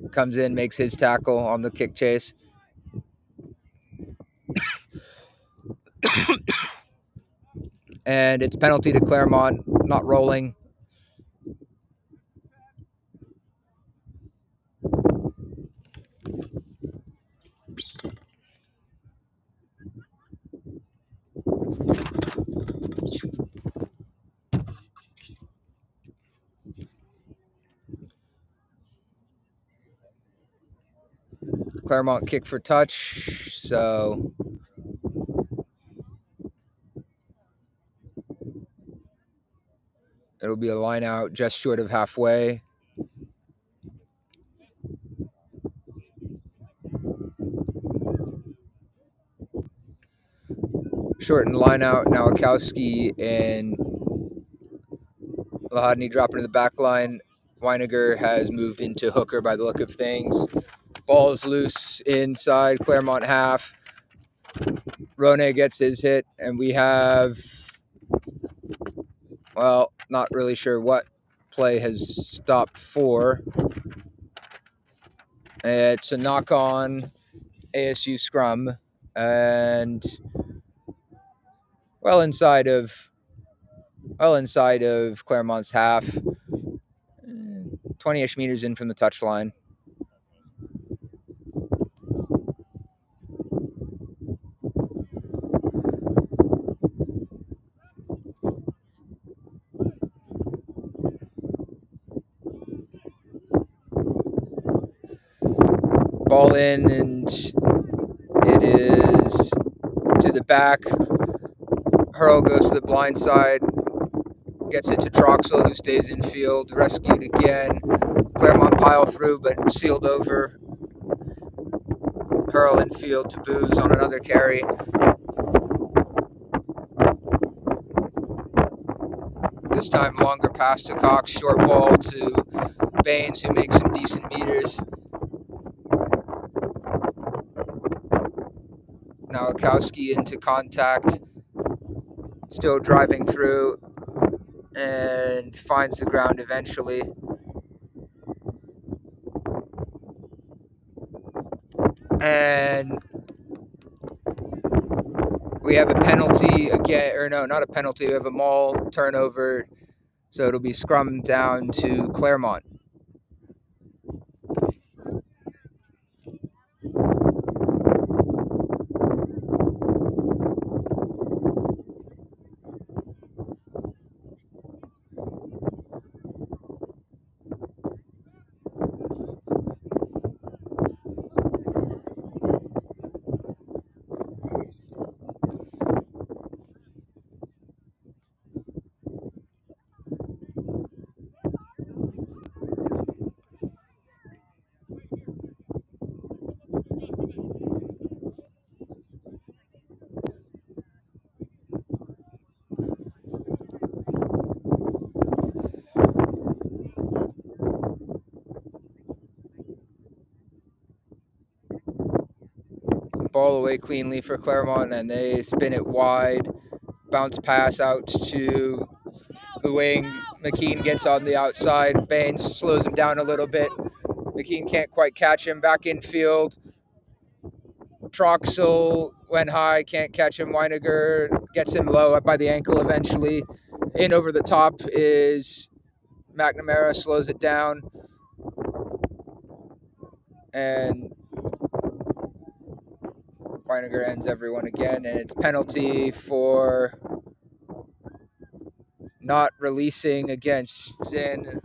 comes in, makes his tackle on the kick chase. And it's penalty to Claremont, not rolling. Claremont kick for touch, so it'll be a line out just short of halfway. Shortened line out. Now Akowski and Lahadny drop into the back line. Weiniger has moved into hooker by the look of things. Ball's loose inside Claremont half. Rone gets his hit, and we have, well, not really sure what play has stopped for. It's a knock on ASU scrum, and well inside of Claremont's half, 20-ish meters in from the touchline. Ball in, and it is to the back. Hurl goes to the blind side, gets it to Troxel, who stays in field, rescued again. Claremont pile through, but sealed over. Hurl in field to Booz on another carry. This time longer pass to Cox, short ball to Baines, who makes some decent meters. Now Akowski into contact, still driving through, and finds the ground eventually. And we have a penalty again, or no, not a penalty. We have a maul turnover, so it'll be scrum down to Claremont. Ball away cleanly for Claremont, and they spin it wide. Bounce pass out to the wing. McKean gets on the outside. Baines slows him down a little bit. McKean can't quite catch him. Back infield. Troxel went high, can't catch him. Weiniger gets him low up by the ankle eventually. In over the top is McNamara, slows it down. And Weiniger ends everyone again. And it's penalty for not releasing against Zinn.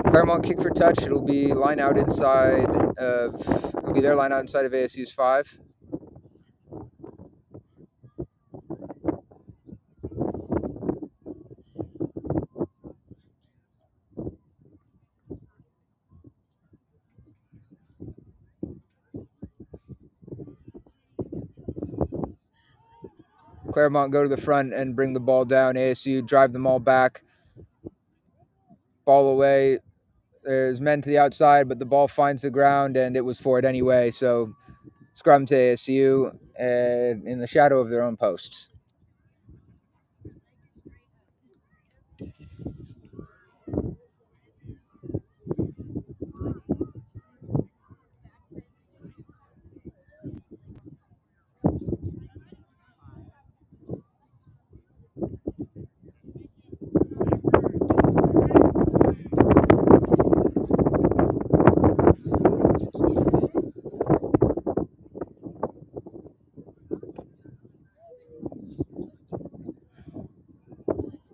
Claremont kick for touch. It'll be line out inside of. It'll be their line out inside of ASU's 5. Claremont go to the front and bring the ball down. ASU drive them all back. Ball away. There's men to the outside, but the ball finds the ground, and it was for it anyway. So scrum to ASU in the shadow of their own posts.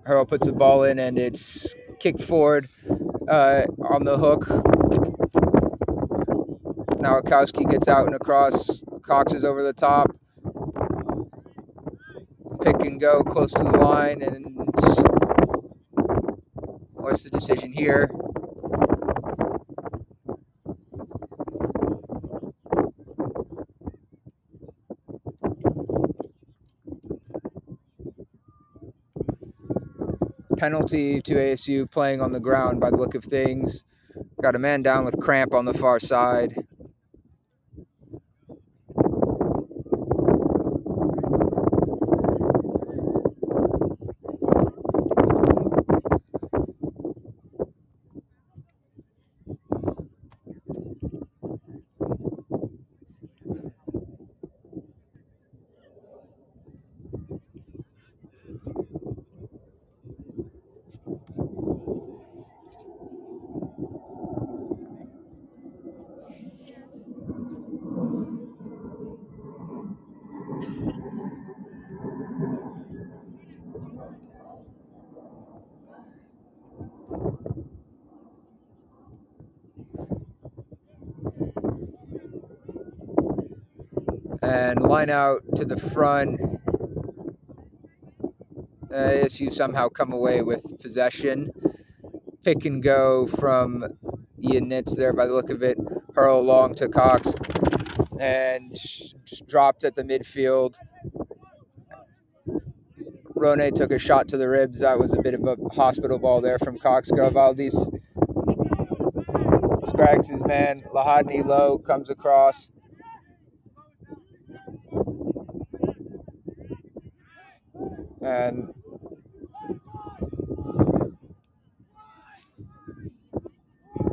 Hurl puts the ball in, and it's kicked forward on the hook. Nowakowski gets out and across. Cox is over the top. Pick and go close to the line, and what's the decision here? Penalty to ASU playing on the ground by the look of things. Got a man down with cramp on the far side. And line out to the front. ASU somehow come away with possession. Pick and go from Ian Nitz there by the look of it. Hurl long to Cox and dropped at the midfield. Rone took a shot to the ribs. That was a bit of a hospital ball there from Cox. Garavaldis scrags his man. Lahadny low comes across. And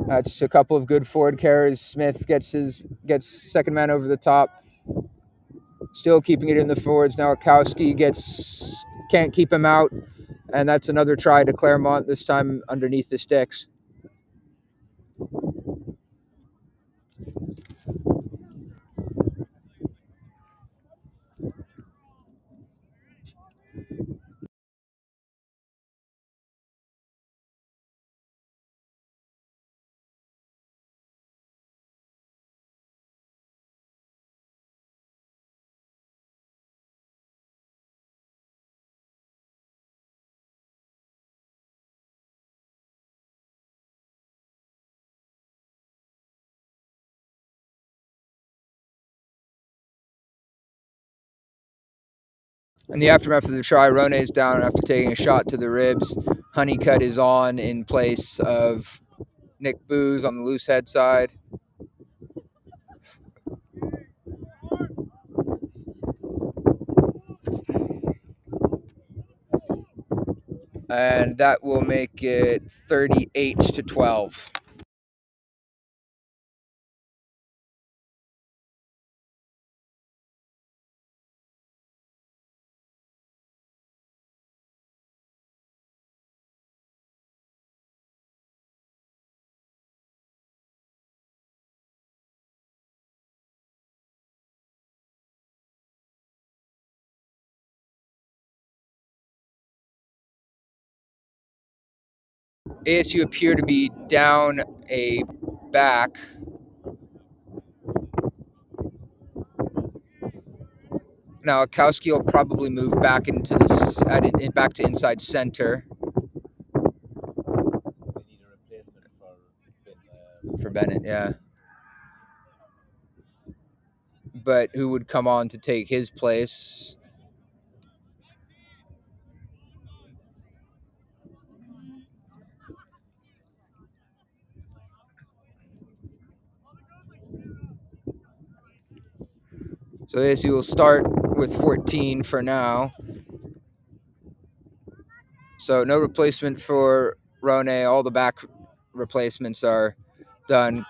that's a couple of good forward carries. Smith gets second man over the top. Still keeping it in the forwards. Now Akowski can't keep him out. And that's another try to Claremont, this time underneath the sticks. In the aftermath of the try, Rone is down after taking a shot to the ribs. Honeycutt is on in place of Nick Booz on the loose head side. And that will make it 38-12. ASU appear to be down a back. Now Akowski will probably move back into this, back to inside center. They need a replacement for Bennett, yeah. But who would come on to take his place? So ASU will start with 14 for now. So no replacement for Rone. All the back replacements are done.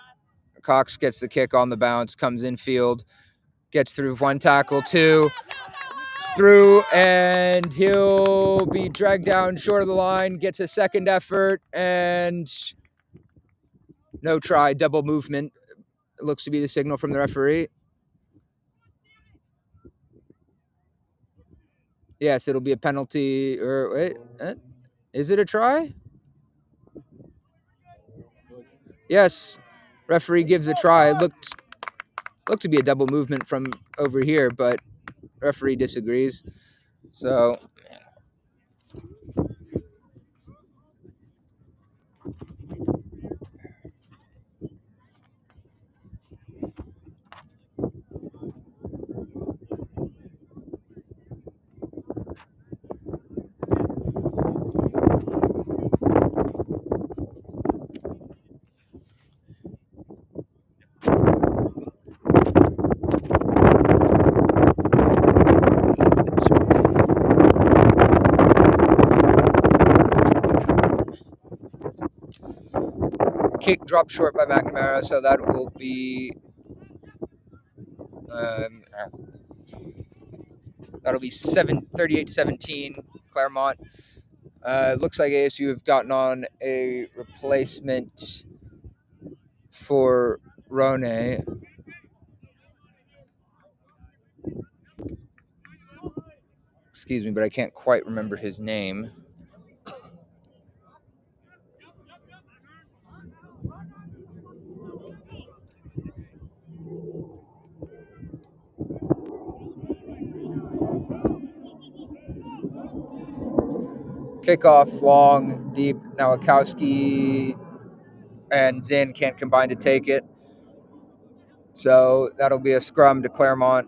Cox gets the kick on the bounce, comes infield, gets through one tackle, two, through, and he'll be dragged down short of the line, gets a second effort, and no try, double movement. It looks to be the signal from the referee. Yes, it'll be a penalty. Or wait, is it a try? Yes, referee gives a try. It looked to be a double movement from over here, but referee disagrees. So kick dropped short by McNamara, so that will be that'll be 38-17 Claremont. Looks like ASU have gotten on a replacement for Rone. Excuse me, but I can't quite remember his name. Kickoff long, deep. Now Akowski and Zinn can't combine to take it. So that'll be a scrum to Claremont.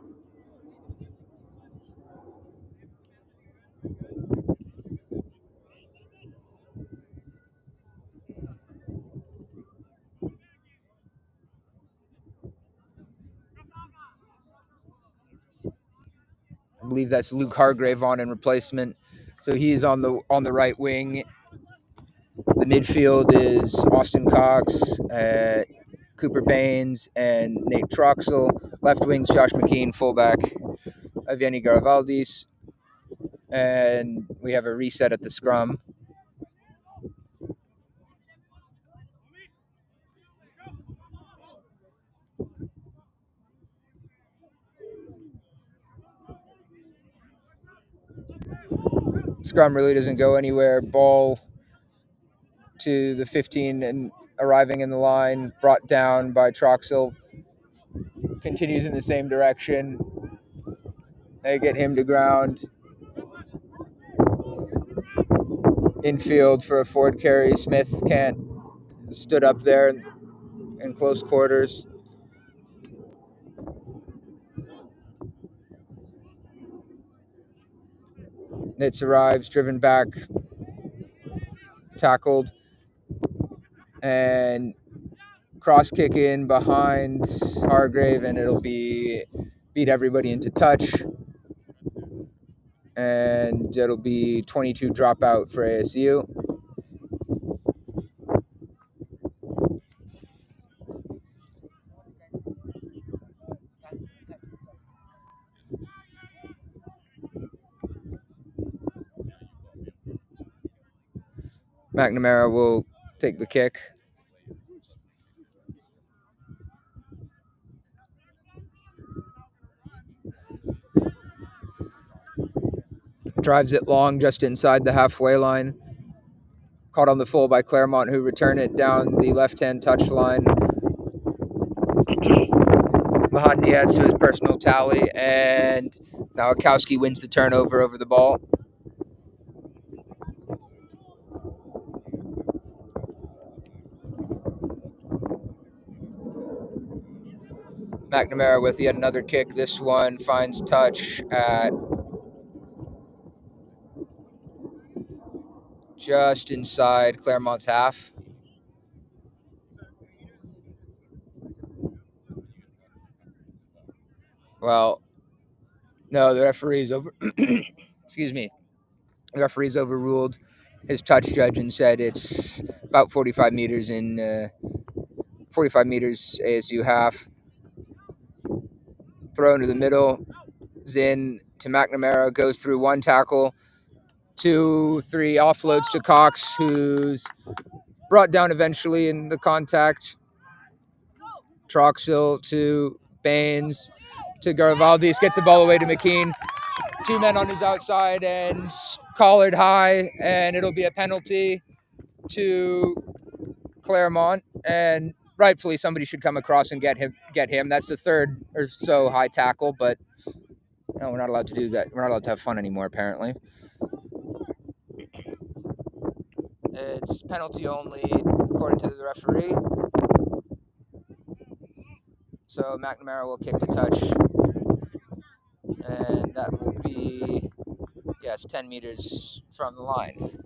I believe that's Luke Hargrave on in replacement. So he's on the right wing. The midfield is Austin Cox, Cooper Baines, and Nate Troxel. Left wing's Josh McKean, fullback Evgeny Garavaldis. And we have a reset at the scrum. Scrum really doesn't go anywhere. Ball to the 15 and arriving in the line, brought down by Troxel. Continues in the same direction. They get him to ground. Infield for a forward carry. Smith can't stood up there in close quarters. Nitz arrives, driven back, tackled, and cross kick in behind Hargrave, and it'll be beat everybody into touch. And it'll be 22 dropout for ASU. McNamara will take the kick. Drives it long just inside the halfway line. Caught on the full by Claremont, who return it down the left-hand touch line. Mahadni adds to his personal tally, and Nowakowski wins the turnover over the ball. McNamara with yet another kick. This one finds touch at just inside Claremont's half. Well, no, the referee's over. Excuse me. The referee's overruled his touch judge and said it's about 45 meters 45 meters ASU half. Throw into the middle. Zinn to McNamara, goes through one tackle, 2, 3 offloads to Cox, who's brought down eventually in the contact. Troxel to Baines to Garavaldis, gets the ball away to McKean. 2 men on his outside and collared high, and it'll be a penalty to Claremont, and rightfully somebody should come across and get him. That's the third or so high tackle, but no, we're not allowed to do that. We're not allowed to have fun anymore, apparently. It's penalty only, according to the referee. So McNamara will kick to touch, and that will be, 10 meters from the line.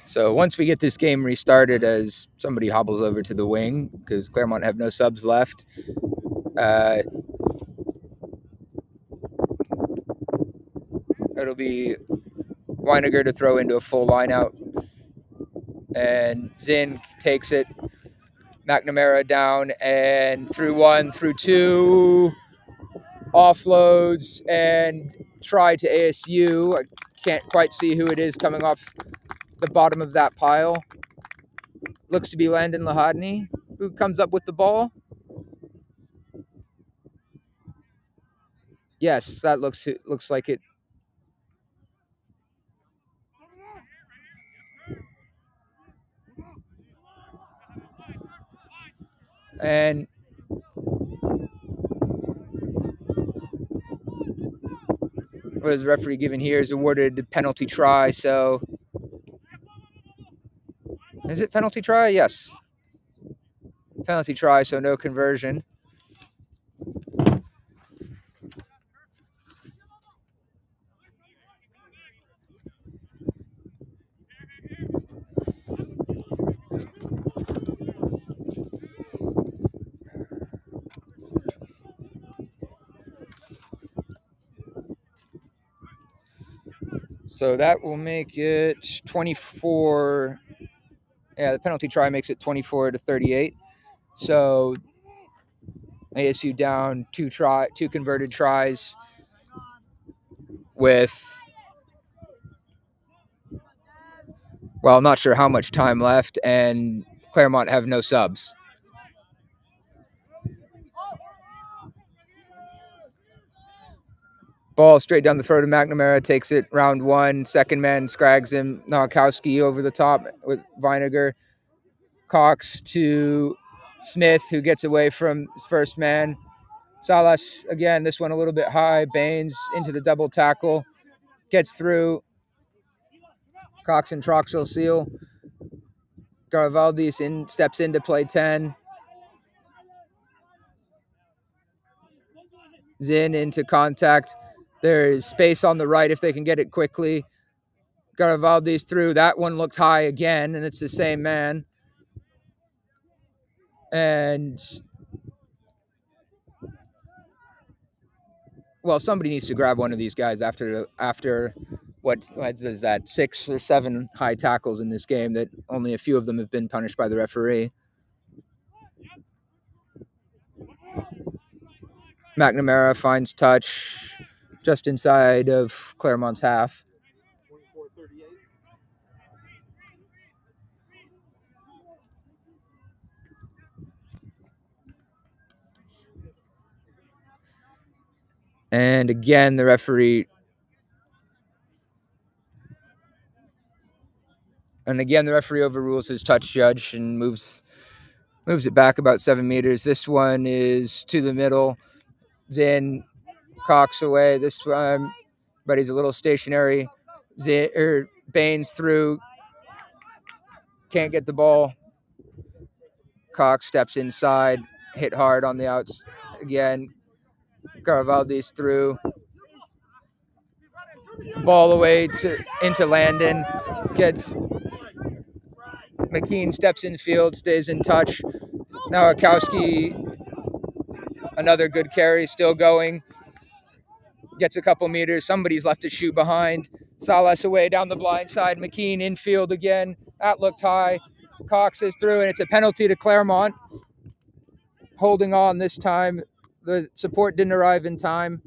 So once we get this game restarted, as somebody hobbles over to the wing, because Claremont have no subs left, it'll be Weiniger to throw into a full line out. And Zinn takes it. McNamara down and through 1, through 2. Offloads and try to ASU. I can't quite see who it is coming off the bottom of that pile. Looks to be Landon Lahadny, who comes up with the ball. Yes, that looks like it. And what is the referee given here is awarded penalty try. So is it penalty try? Yes. Penalty try, so no conversion. So that will make it 24. Yeah, the penalty try makes it 24-38. So ASU down 2 converted tries with, well, I'm not sure how much time left, and Claremont have no subs. Ball straight down the throat of McNamara, takes it round one. Second man scrags him. Nowakowski over the top with Vinegar. Cox to Smith, who gets away from his first man. Salas, again, this one a little bit high. Baines into the double tackle. Gets through. Cox and Troxel seal. Garibaldi steps in to play 10. Zinn into contact. There is space on the right if they can get it quickly. Garibaldi's through. That one looked high again, and it's the same man. And, well, somebody needs to grab one of these guys after what is that, 6 or 7 high tackles in this game that only a few of them have been punished by the referee. McNamara finds touch just inside of Claremont's half. And again, the referee overrules his touch judge and moves it back about 7 meters. This one is to the middle. Zinn, Cox away this time, but he's a little stationary. Baines through, can't get the ball. Cox steps inside, hit hard on the outs again. Garibaldi's through. Ball away into Landon. Gets McKean, steps in field, stays in touch. Nowakowski, another good carry, still going. Gets a couple meters. Somebody's left a shoe behind. Salas away down the blind side. McKean infield again. That looked high. Cox is through, and it's a penalty to Claremont. Holding on this time. The support didn't arrive in time.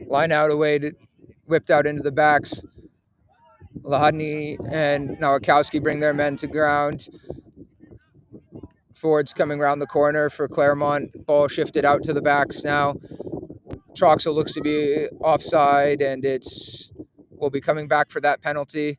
Line out away, whipped out into the backs. Lahadny and Nowakowski bring their men to ground. Ford's coming around the corner for Claremont. Ball shifted out to the backs now. Troxel looks to be offside, and we'll be coming back for that penalty.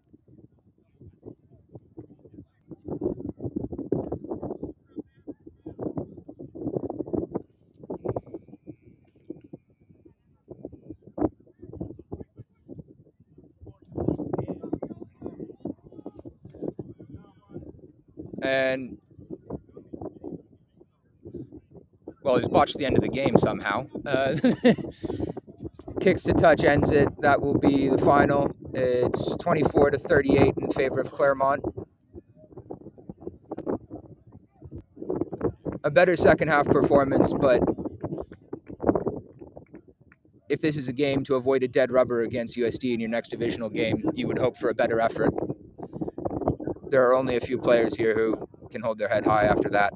And, well, he's botched the end of the game somehow. Kicks to touch ends it. That will be the final. It's 24-38 in favor of Claremont. A better second half performance, but if this is a game to avoid a dead rubber against USD in your next divisional game, you would hope for a better effort. There are only a few players here who can hold their head high after that.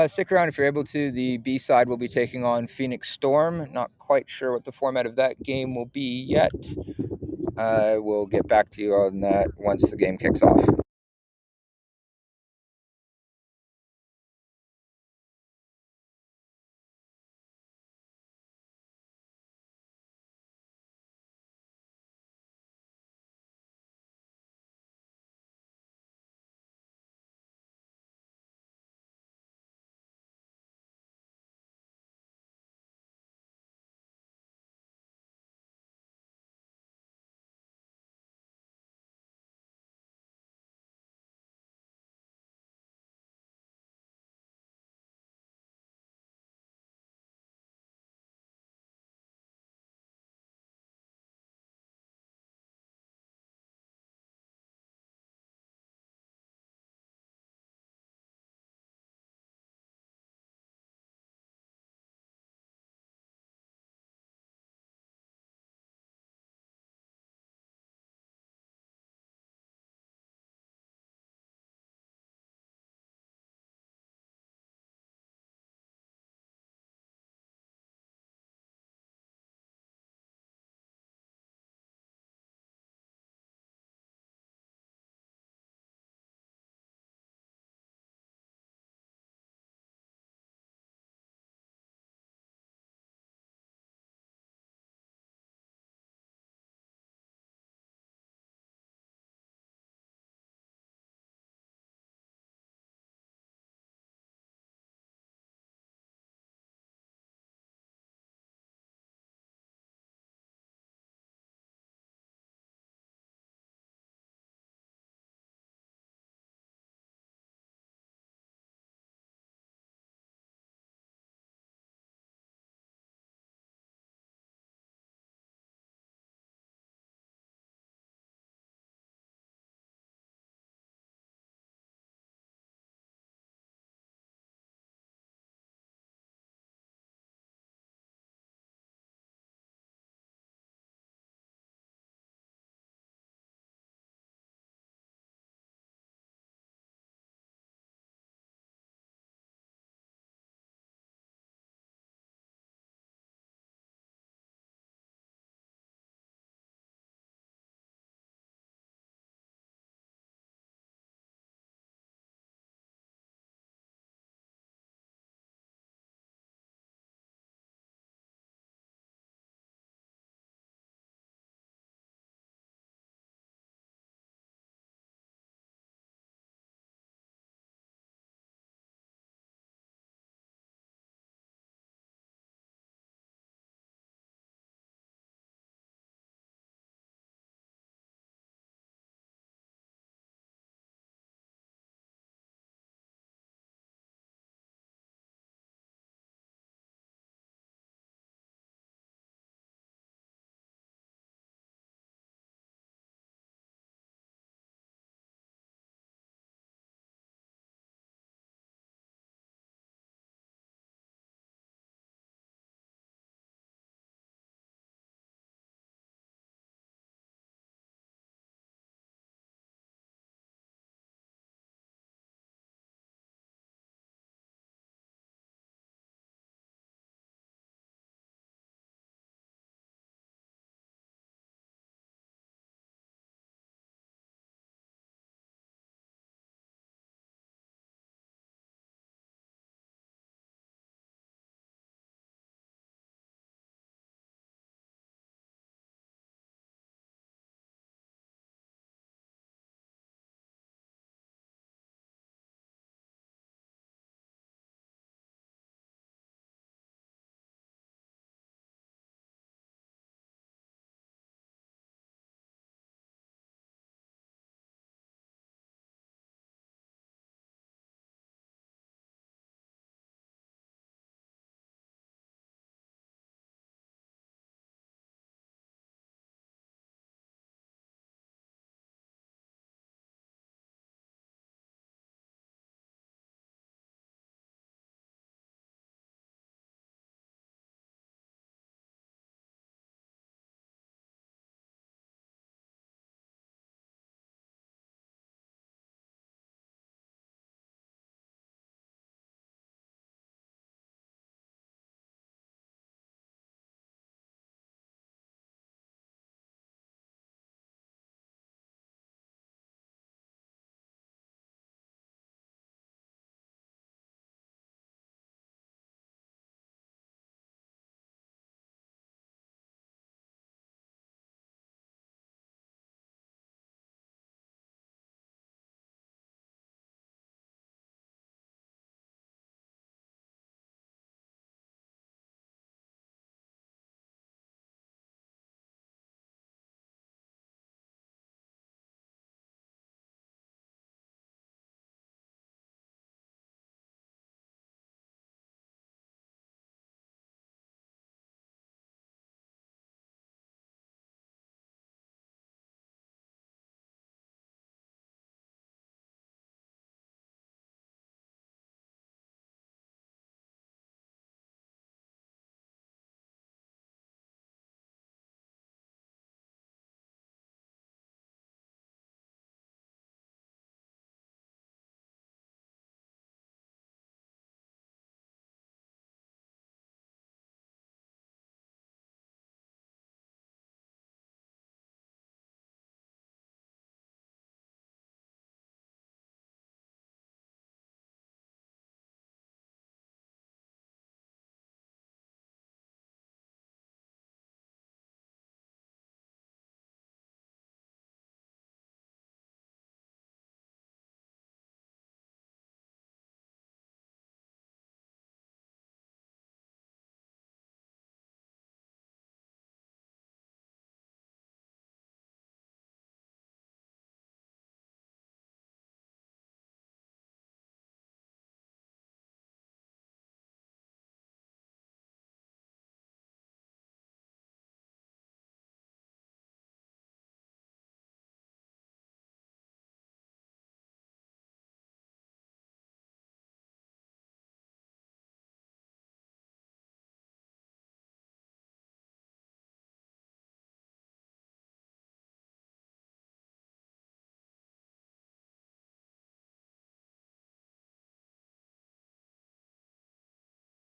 Stick around if you're able to. The B side will be taking on Phoenix Storm. Not quite sure what the format of that game will be yet. We'll get back to you on that once the game kicks off.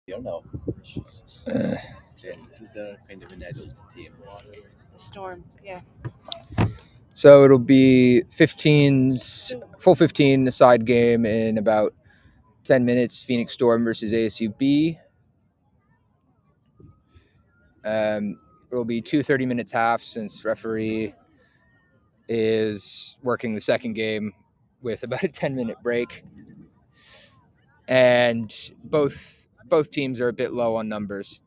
You know. Jesus. This is the kind of an adult team. The Storm. Yeah. So it'll be 15's full 15 a side game in about 10 minutes. Phoenix Storm versus ASU B. It will be 2 30-minute halves since referee is working the second game with about a 10-minute break. And both teams are a bit low on numbers.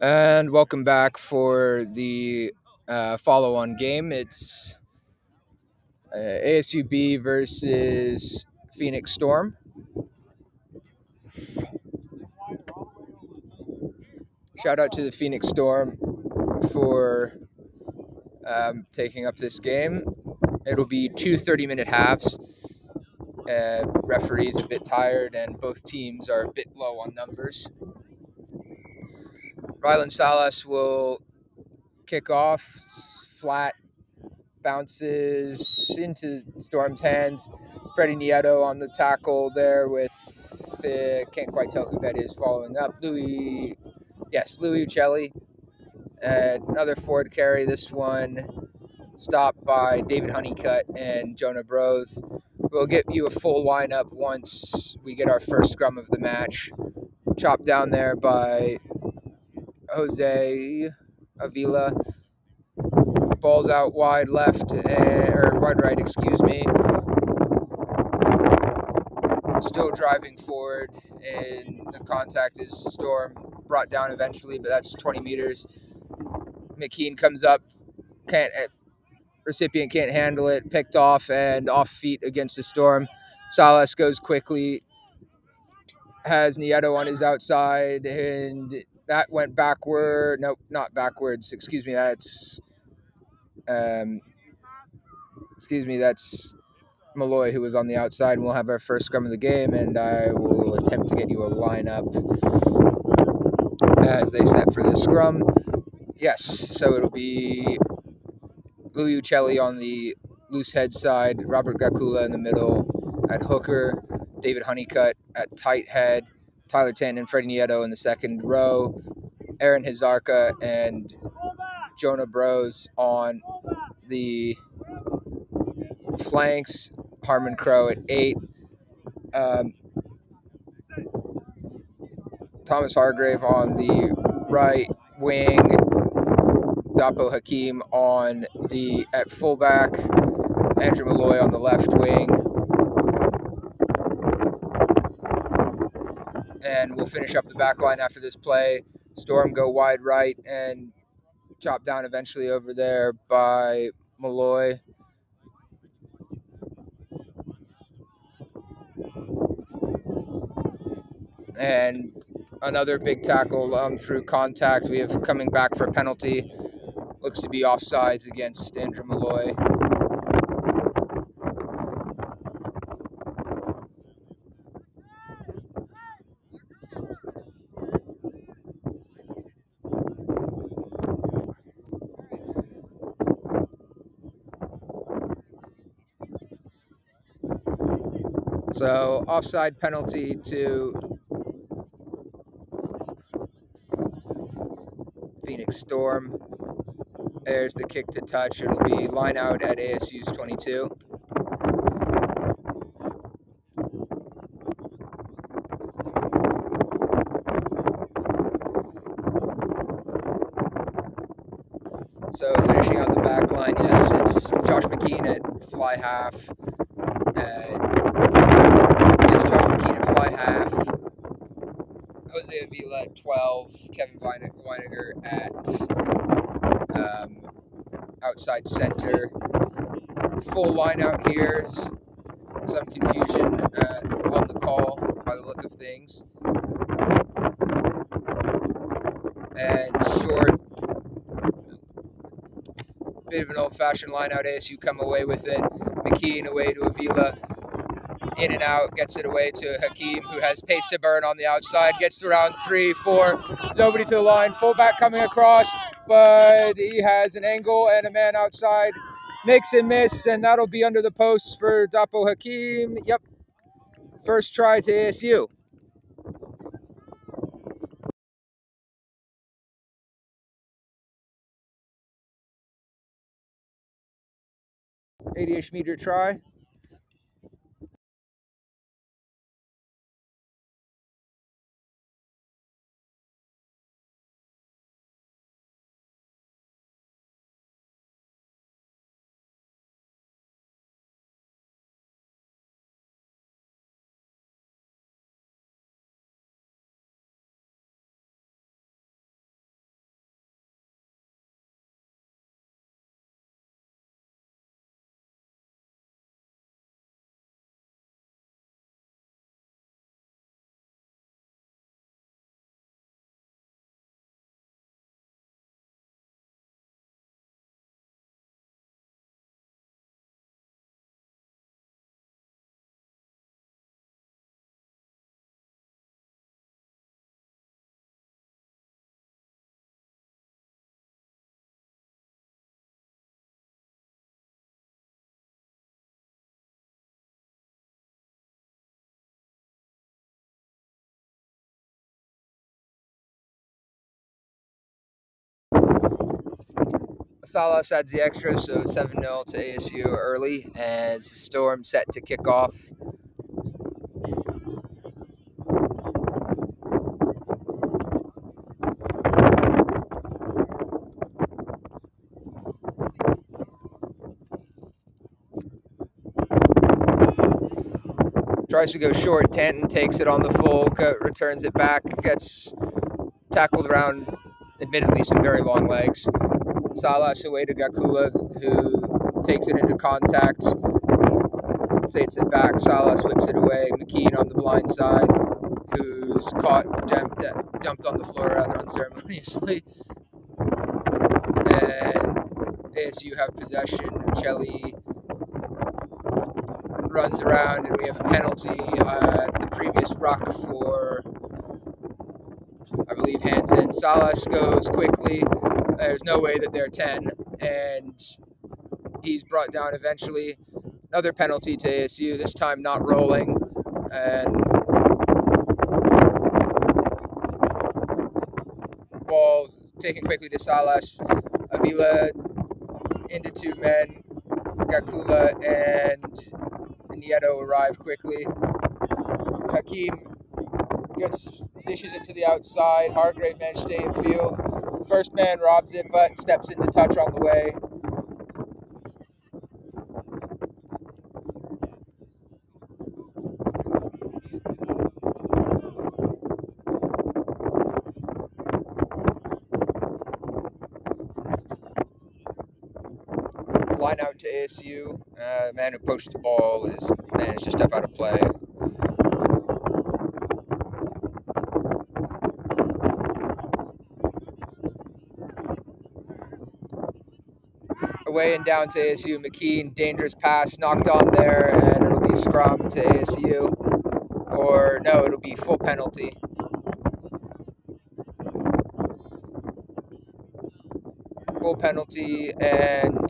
And welcome back for the follow-on game. It's ASUB versus Phoenix Storm. Shout out to the Phoenix Storm for taking up this game. It'll be two 30-minute halves. Referee's a bit tired, and both teams are a bit low on numbers. Rylan Salas will kick off. Flat bounces into Storm's hands. Freddie Nieto on the tackle there with, can't quite tell who that is following up. Louis Uccelli. Another forward carry. This one stopped by David Honeycutt and Jonah Bros. We'll get you a full lineup once we get our first scrum of the match. Chopped down there by Jose Avila. Ball's out wide left, or wide right, excuse me. Still driving forward, and the contact is Storm. Brought down eventually, but that's 20 meters. McKean comes up, recipient can't handle it, picked off and off feet against the Storm. Salas goes quickly, has Nieto on his outside, and that went backward. Nope, not backwards. That's Malloy, who was on the outside. And we'll have our first scrum of the game, and I will attempt to get you a lineup as they set for this scrum. Yes, so it'll be Louis Uccelli on the loose head side, Robert Gakula in the middle at hooker, David Honeycutt at tight head, Tyler Tanton and Freddie Nieto in the second row, Aaron Hazarka and Jonah Bros on the flanks, Harmon Crow at 8, Thomas Hargrave on the right wing, Dapo Hakim at fullback, Andrew Malloy on the left wing, and we'll finish up the back line after this play. Storm go wide right and chop down eventually over there by Malloy. And another big tackle through contact. We have coming back for a penalty. Looks to be offsides against Andrew Malloy. So offside penalty to Phoenix Storm. There's the kick to touch. It'll be line out at ASU's 22. So finishing out the back line, yes, it's Josh McKean at fly half. Josh McKean at fly half. Jose Avila at 12. Kevin Weiniger at outside center. Full line out here. Some confusion on the call by the look of things. And short, bit of an old-fashioned line out. ASU come away with it. McKean away to Avila. In and out, gets it away to Hakeem, who has pace to burn on the outside. Gets around 3, 4. Nobody to the line. Fullback coming across, but he has an angle and a man outside. Makes him miss, and that'll be under the posts for Dapo Hakeem. Yep. First try to ASU. .80-ish meter try. Salas adds the extra, so 7-0 to ASU early as the Storm set to kick off. Tries to go short. Tanton takes it on the full, returns it back, gets tackled around, admittedly, some very long legs. Salas away to Gakula, who takes it into contact, sates it back. Salas whips it away. McKean on the blind side, who's caught, dumped on the floor rather unceremoniously. And ASU have possession. Uccelli runs around, and we have a penalty at the previous ruck for, I believe, hands in. Salas goes quickly. There's no way that they're 10, and he's brought down eventually. Another penalty to ASU, this time not rolling. And ball taken quickly to Salas. Avila into 2 men. Gakula and Nieto arrive quickly. Hakeem dishes it to the outside. Hargrave managed to stay in field. First man robs it, but steps into touch on the way. Line out to ASU. The man who poached the ball is managed to step out of play. Away and down to ASU. McKean, dangerous pass, knocked on there, and it'll be scrum to ASU. Or no, it'll be full penalty. Full penalty, and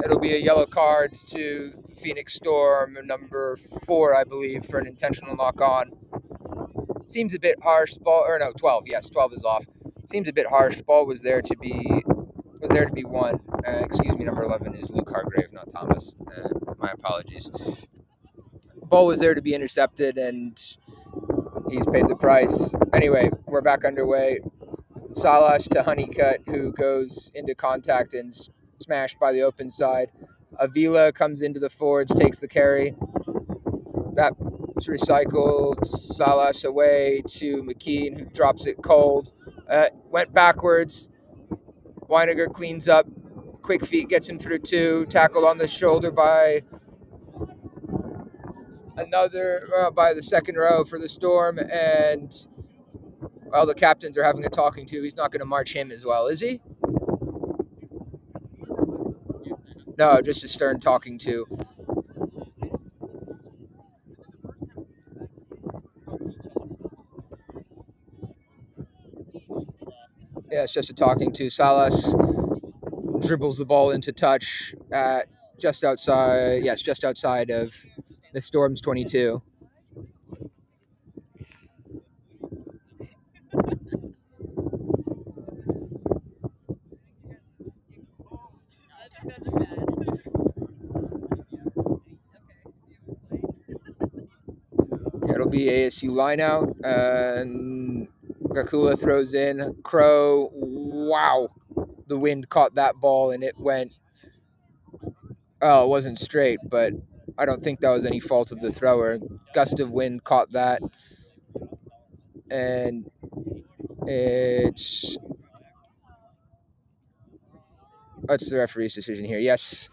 it'll be a yellow card to Phoenix Storm, number 4, I believe, for an intentional knock on. Seems a bit harsh. Ball, or no, 12. Yes, 12 is off. Seems a bit harsh. Ball was there to be won. Excuse me, number 11 is Luke Hargrave, not Thomas. My apologies. Ball was there to be intercepted, and he's paid the price. Anyway, we're back underway. Salas to Honeycutt, who goes into contact and smashed by the open side. Avila comes into the forwards, takes the carry. That's recycled. Salas away to McKean, who drops it cold. Went backwards. Weiniger cleans up. Quick feet gets him through 2. Tackled on the shoulder by by the second row for the Storm. And, well, the captains are having a talking to. He's not going to march him as well, is he? No, just a stern talking to. Yeah, it's just a talking to. Salas dribbles the ball into touch at just outside of the Storm's 22. It'll be ASU line out, and Gakula throws in. Crow, wow. The wind caught that ball, and it went, it wasn't straight, but I don't think that was any fault of the thrower. Gust of wind caught that, and that's the referee's decision here. Yes,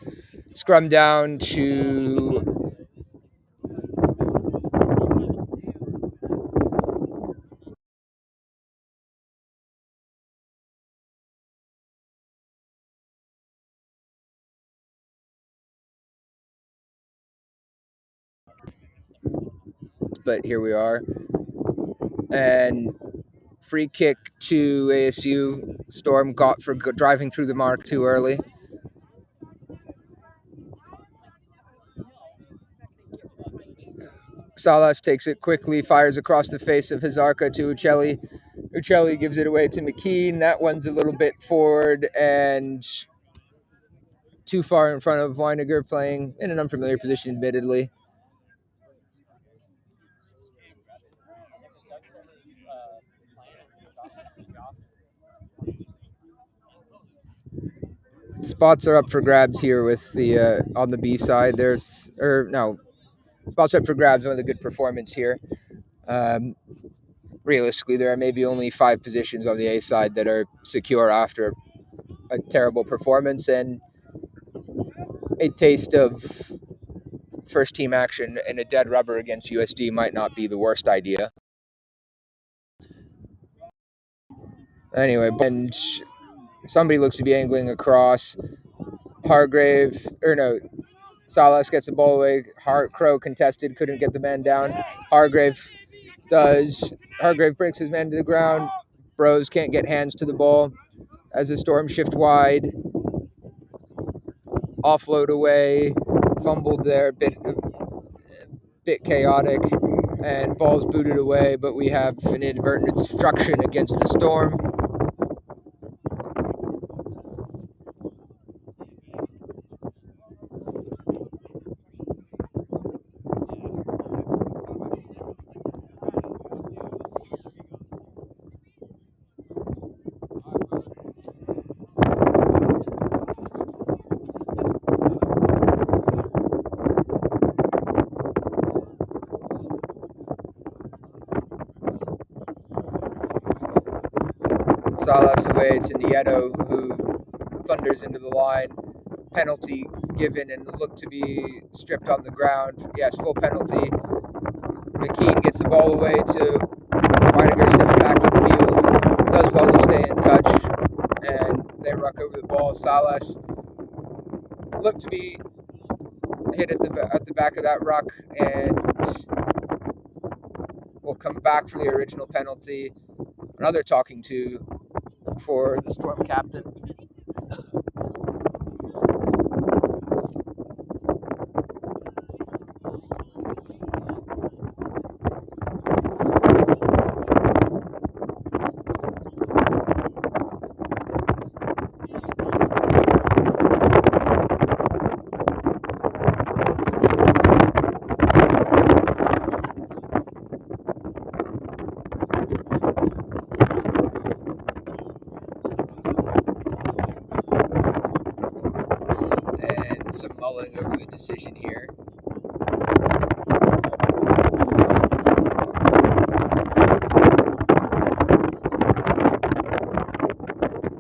scrum down to but here we are. And free kick to ASU. Storm got for driving through the mark too early. Salas takes it quickly, fires across the face of Hazarka to Uccelli. Uccelli gives it away to McKean. That one's a little bit forward, and too far in front of Weiniger, playing in an unfamiliar position, admittedly. Spots are up for grabs here with the on the B side. Spots up for grabs. One of the good performance here. Realistically, there are maybe only 5 positions on the A side that are secure after a terrible performance, and a taste of first team action in a dead rubber against USD might not be the worst idea. Anyway, and somebody looks to be angling across. Salas gets the ball away. Crow contested, couldn't get the man down. Hargrave breaks his man to the ground. Bros can't get hands to the ball as the Storm shift wide. Offload away, fumbled there, bit chaotic, and ball's booted away, but we have an inadvertent obstruction against the Storm. Salas away to Nieto, who thunders into the line. Penalty given and looked to be stripped on the ground. Yes, full penalty. McKean gets the ball away to Weiniger, steps back in the field, does well to stay in touch, and they ruck over the ball. Salas looked to be hit at the back of that ruck, and will come back for the original penalty. Another talking to for the Storm captain. And some mulling over the decision here.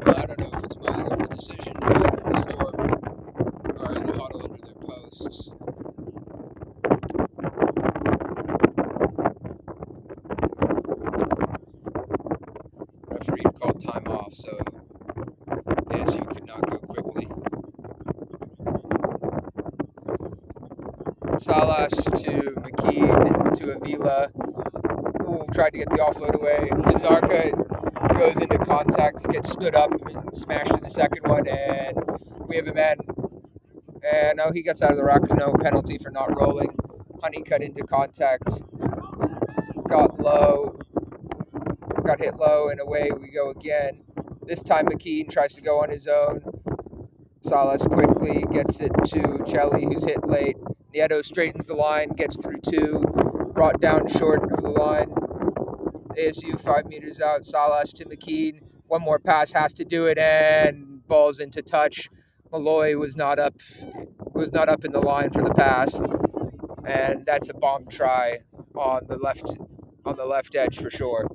Well, I don't know if it's mulling over the decision, but the Storm are in the huddle under their posts. Referee called time off, so ASU could not go quickly. Salas to McKean to Avila, who tried to get the offload away. Lazarka goes into contact, gets stood up and smashed in the second one, and we have a man. And no, he gets out of the ruck. No penalty for not rolling. Honeycutt into contact, got hit low, and away we go again. This time McKean tries to go on his own. Salas quickly gets it to Chelly, who's hit late. Nieto straightens the line, gets through 2, brought down short of the line. ASU 5 meters out. Salas to McKean. One more pass has to do it, and ball's into touch. Malloy was not up in the line for the pass, and that's a bomb try on the left edge for sure.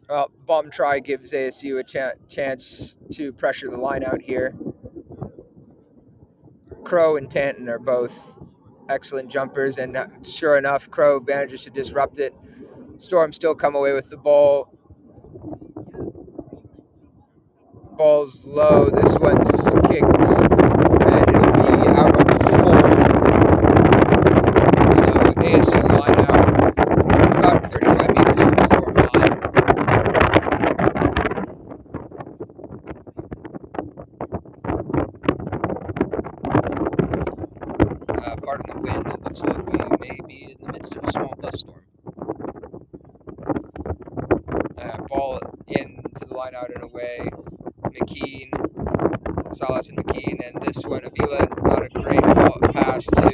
Well, bomb try gives ASU a chance to pressure the line out here. Crow and Tanton are both excellent jumpers, and sure enough, Crow manages to disrupt it. Storm still come away with the ball. Ball's low. This one's kicked, and it'll be out on the full. So ASU line out about 35 meters from the Storm line. pardon the wind, it looks like we may be in the midst of a small dust storm. Ball into the line out and away. McKean, Salas and McKean, and this one, Avila, not a great pass to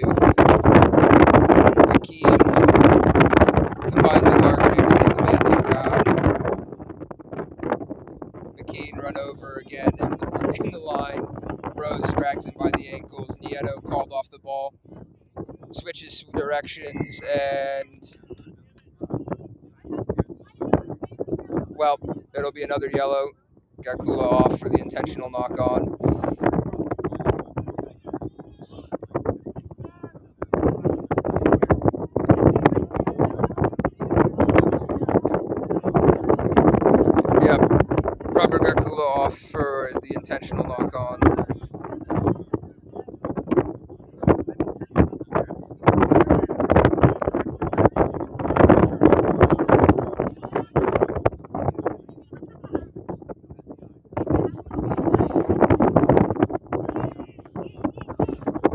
McKean, who combines with Hargrave to get the man to ground. McKean run over again in the line. Rose drags him by the ankles. Nieto called off the ball. Switches directions and, well, it'll be another yellow. Gakula off for the intentional knock on. Yep, Robert Gakula off for the intentional knock on.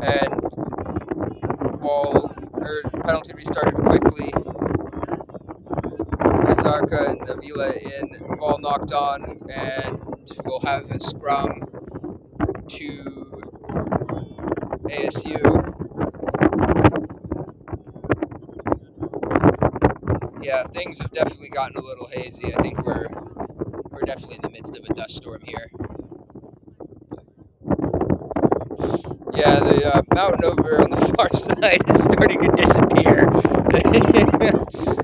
And penalty restarted quickly. Hazarka and Avila in, ball knocked on, and we'll have a scrum to ASU. Yeah, things have definitely gotten a little hazy. I think we're definitely in the midst of a dust storm here. Yeah, the mountain over on the far side is starting to disappear.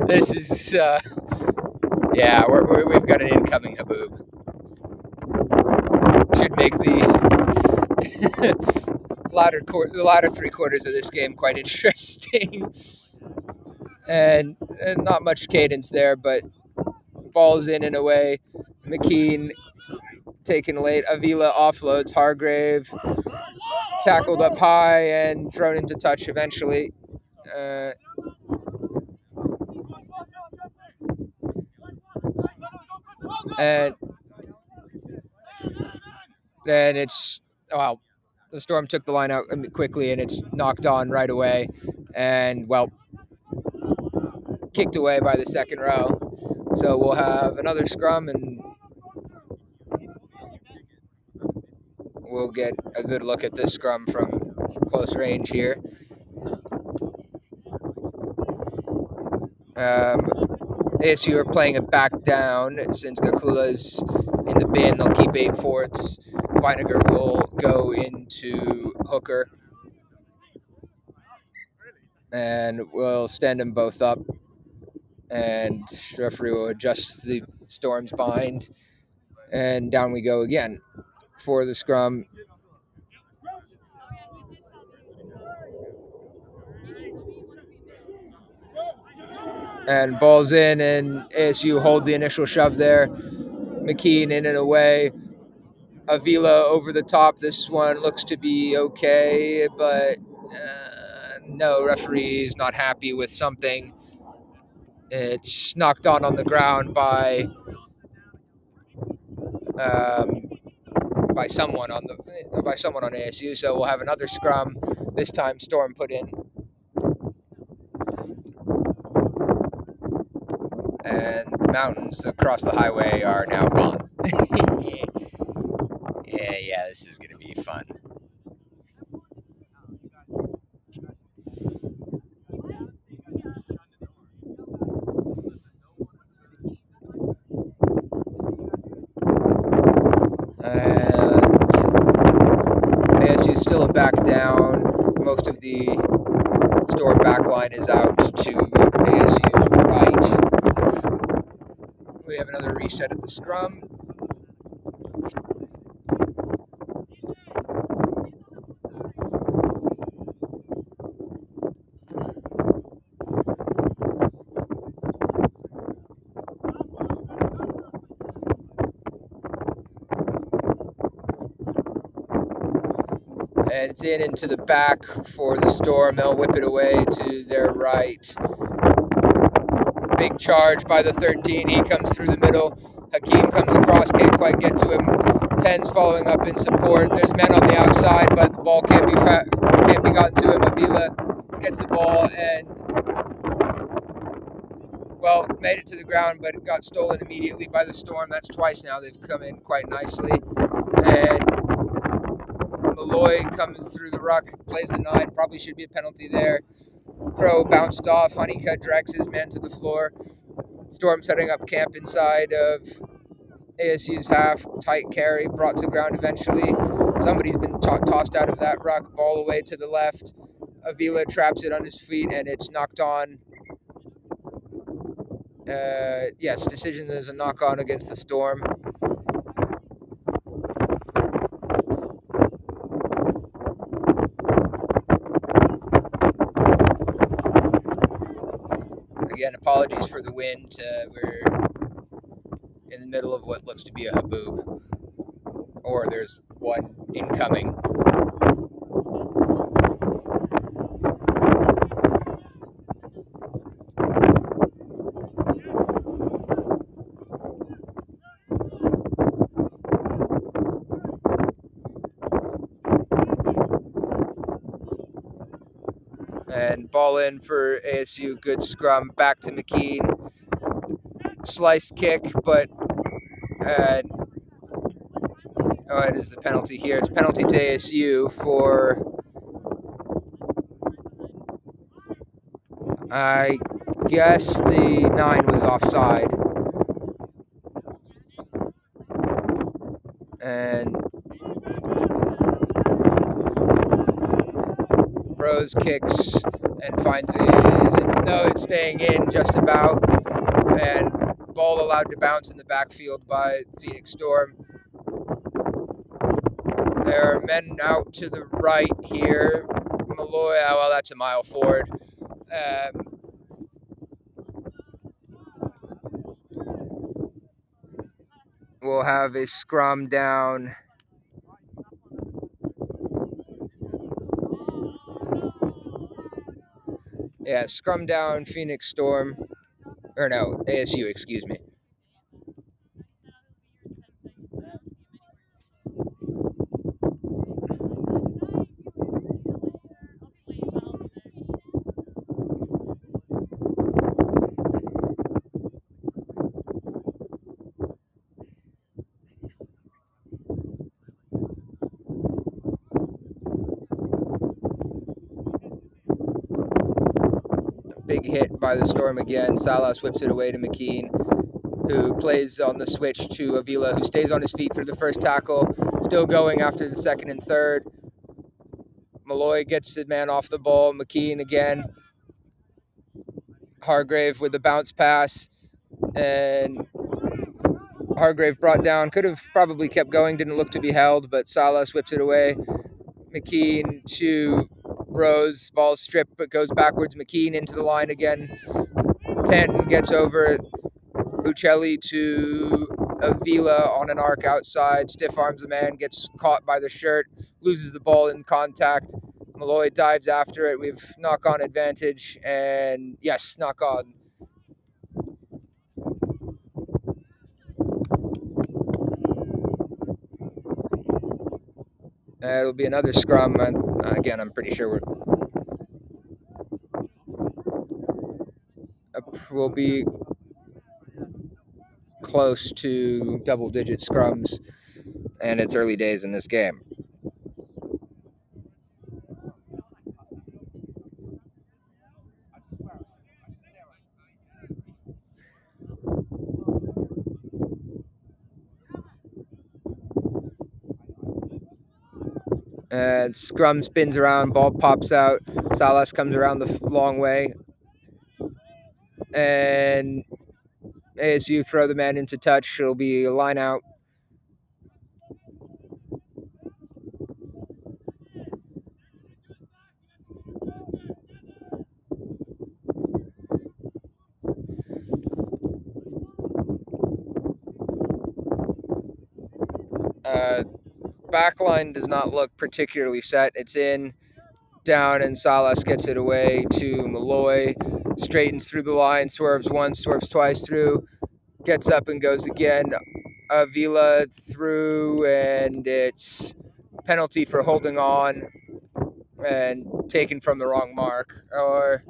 This is, yeah, we've got an incoming haboob. Should make the latter 3 quarters of this game quite interesting. And not much cadence there, but balls in and away. McKean taken late. Avila offloads. Hargrave tackled up high and thrown into touch eventually. And then it's, well, the Storm took the line out quickly and it's knocked on right away. And, well, kicked away by the second row. So we'll have another scrum and we'll get a good look at this scrum from close range here. ASU are playing it back down since Gakula's in the bin. They'll keep 8 forwards. Vinegar will go into hooker. And we'll stand them both up. And referee will adjust the Storm's bind. And down we go again for the scrum. And ball's in, and ASU hold the initial shove there. McKean in and away. Avila over the top. This one looks to be okay, but no, referee's not happy with something. It's knocked on the ground by someone on ASU. So we'll have another scrum. This time, Storm put in. And the mountains across the highway are now gone. Yeah, this is going to be fun. And ASU is still back down. Most of the Storm backline is out to ASU's right. We have another reset at the scrum. And it's in into the back for the Storm. They'll whip it away to their right. Big charge by the 13. He comes through the middle. Hakeem comes across, can't quite get to him. 10's following up in support. There's men on the outside, but the ball can't be gotten to him. Avila gets the ball and, well, made it to the ground, but it got stolen immediately by the Storm. That's twice now they've come in quite nicely. And Malloy comes through the ruck, plays the 9, probably should be a penalty there. Crow bounced off, Honeycutt drags his man to the floor. Storm setting up camp inside of ASU's half, tight carry, brought to ground eventually. Somebody's been tossed out of that ruck, ball away to the left. Avila traps it on his feet, and it's knocked on. Yes, decision is a knock-on against the Storm. Again, apologies for the wind. We're in the middle of what looks to be a haboob. Or there's one incoming. And ball in for ASU, good scrum, back to McKean. Sliced kick, but it is the penalty here. It's penalty to ASU for, I guess the 9 was offside. And Rose kicks and finds it. No, it's staying in just about. And ball allowed to bounce in the backfield by Phoenix Storm. There are men out to the right here. Malloy, well, that's a mile forward. We'll have a scrum down. Yeah, scrum down Phoenix Storm. Or no, ASU, excuse me. Big hit by the Storm again. Salas whips it away to McKean, who plays on the switch to Avila, who stays on his feet through the first tackle. Still going after the second and third. Malloy gets the man off the ball. McKean again. Hargrave with the bounce pass. And Hargrave brought down. Could have probably kept going. Didn't look to be held, but Salas whips it away. McKean to Rose. Ball stripped, but goes backwards. McKean into the line again. Tanton gets over it. Uccelli to Avila on an arc outside. Stiff arms the man. Gets caught by the shirt. Loses the ball in contact. Malloy dives after it. We've knock-on advantage. And yes, knock-on. It'll be another scrum. Again, I'm pretty sure we'll be close to double-digit scrums, and it's early days in this game. And scrum spins around, ball pops out. Salas comes around the long way. And ASU throw the man into touch. It'll be a line out. Backline does not look particularly set. It's in, down, and Salas gets it away to Malloy. Straightens through the line, swerves once, swerves twice through. Gets up and goes again. Avila through, and it's penalty for holding on. and taken from the wrong mark. Or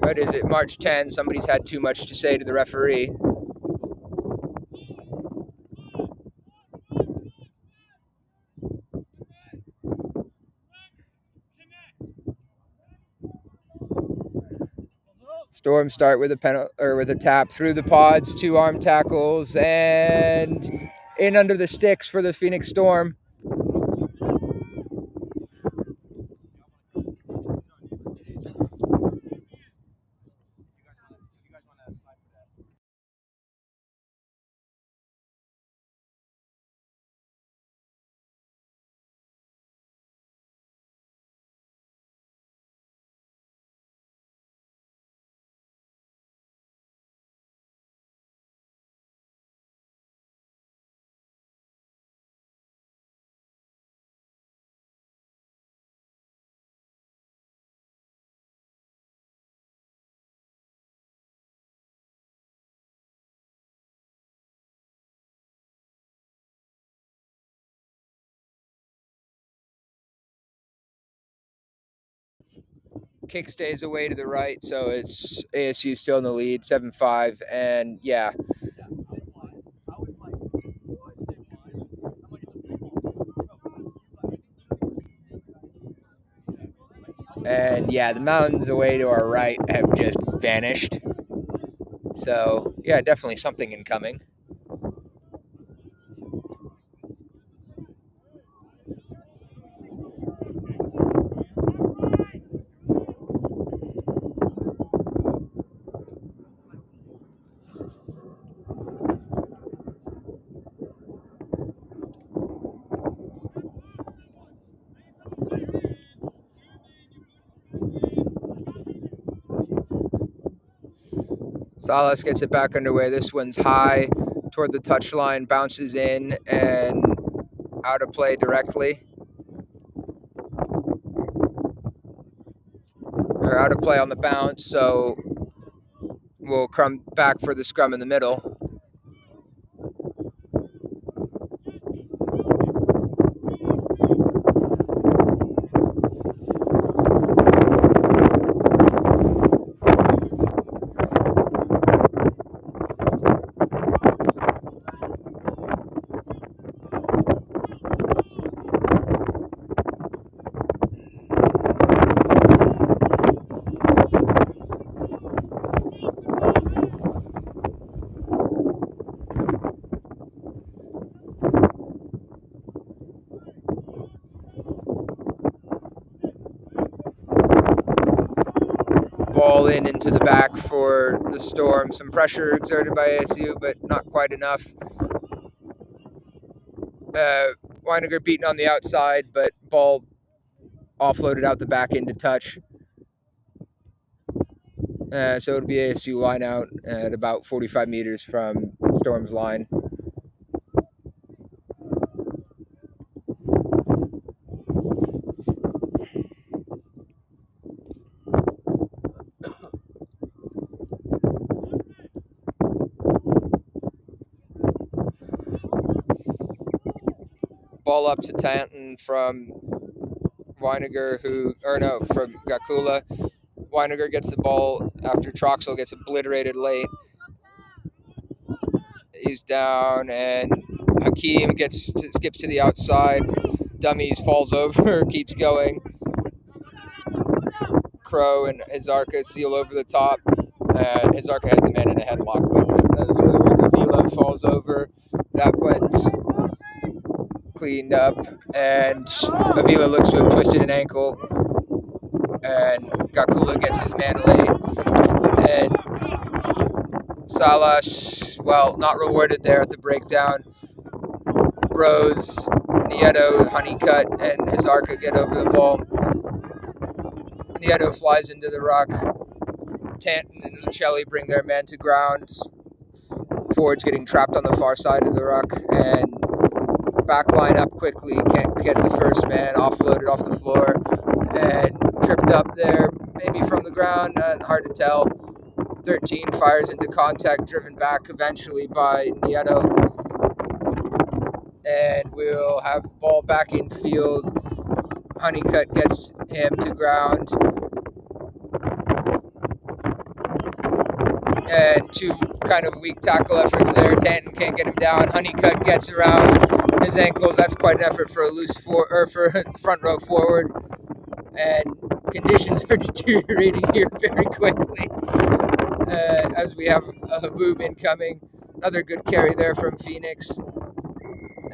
what is it? March 10. Somebody's had too much to say to the referee. Storm start with a tap through the pods, 2 arm tackles, and in under the sticks for the Phoenix Storm. Kick stays away to the right, so it's ASU still in the lead, 7-5, and yeah. And yeah, the mountains away to our right have just vanished. So yeah, definitely something incoming. Salas gets it back underway. This one's high toward the touchline, bounces in and out of play directly. Or out of play on the bounce, so we'll come back for the scrum in the middle. Ball into the back for the Storm. Some pressure exerted by ASU, but not quite enough. Weiniger beaten on the outside, but ball offloaded out the back into touch. So it'll be ASU line out at about 45 meters from Storm's line. Ball up to Tanton from Weiniger, from Gakula. Weiniger gets the ball after Troxel gets obliterated late. He's down, and Hakeem skips to the outside. Dummies, falls over, keeps going. Crow and Hizarka seal over the top. And Hizarka has the man in a headlock, but that doesn't really work. Avila falls over. That went cleaned up, and Avila looks to have twisted an ankle. And Gakula gets his man late. And Salas, not rewarded there at the breakdown. Bros, Nieto, Honeycutt, and Hizarka get over the ball. Nieto flies into the ruck. Tanton and Uccelli bring their men to ground. Ford's getting trapped on the far side of the ruck, and back line up quickly. Can't get the first man, offloaded off the floor, and tripped up there, maybe from the ground, hard to tell. 13 fires into contact, driven back eventually by Nieto. And we'll have the ball back in field Honeycutt gets him to ground. And two kind of weak tackle efforts there. Tanton can't get him down. Honeycutt gets around his ankles. That's quite an effort for a loose for front row forward. And conditions are deteriorating here very quickly as we have a Haboob incoming. Another good carry there from Phoenix.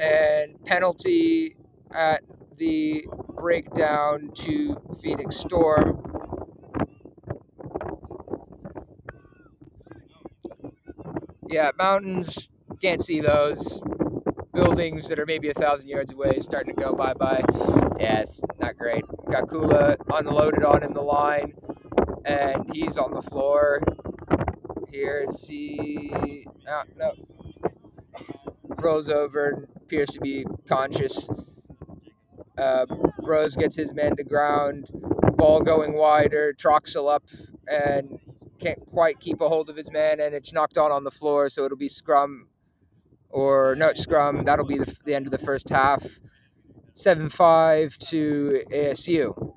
And penalty at the breakdown to Phoenix Storm. Yeah, mountains, can't see those. Buildings that are maybe 1,000 yards away starting to go bye-bye. Yeah, it's not great. Got Kula unloaded on him the line, and he's on the floor. Here is he... Oh, no. Rolls over and appears to be conscious. Bros gets his man to ground. Ball going wider. Troxel up and can't quite keep a hold of his man, and it's knocked on the floor, so it'll be scrum. Or no, it's scrum. That'll be the end of the first half. 7-5 to ASU.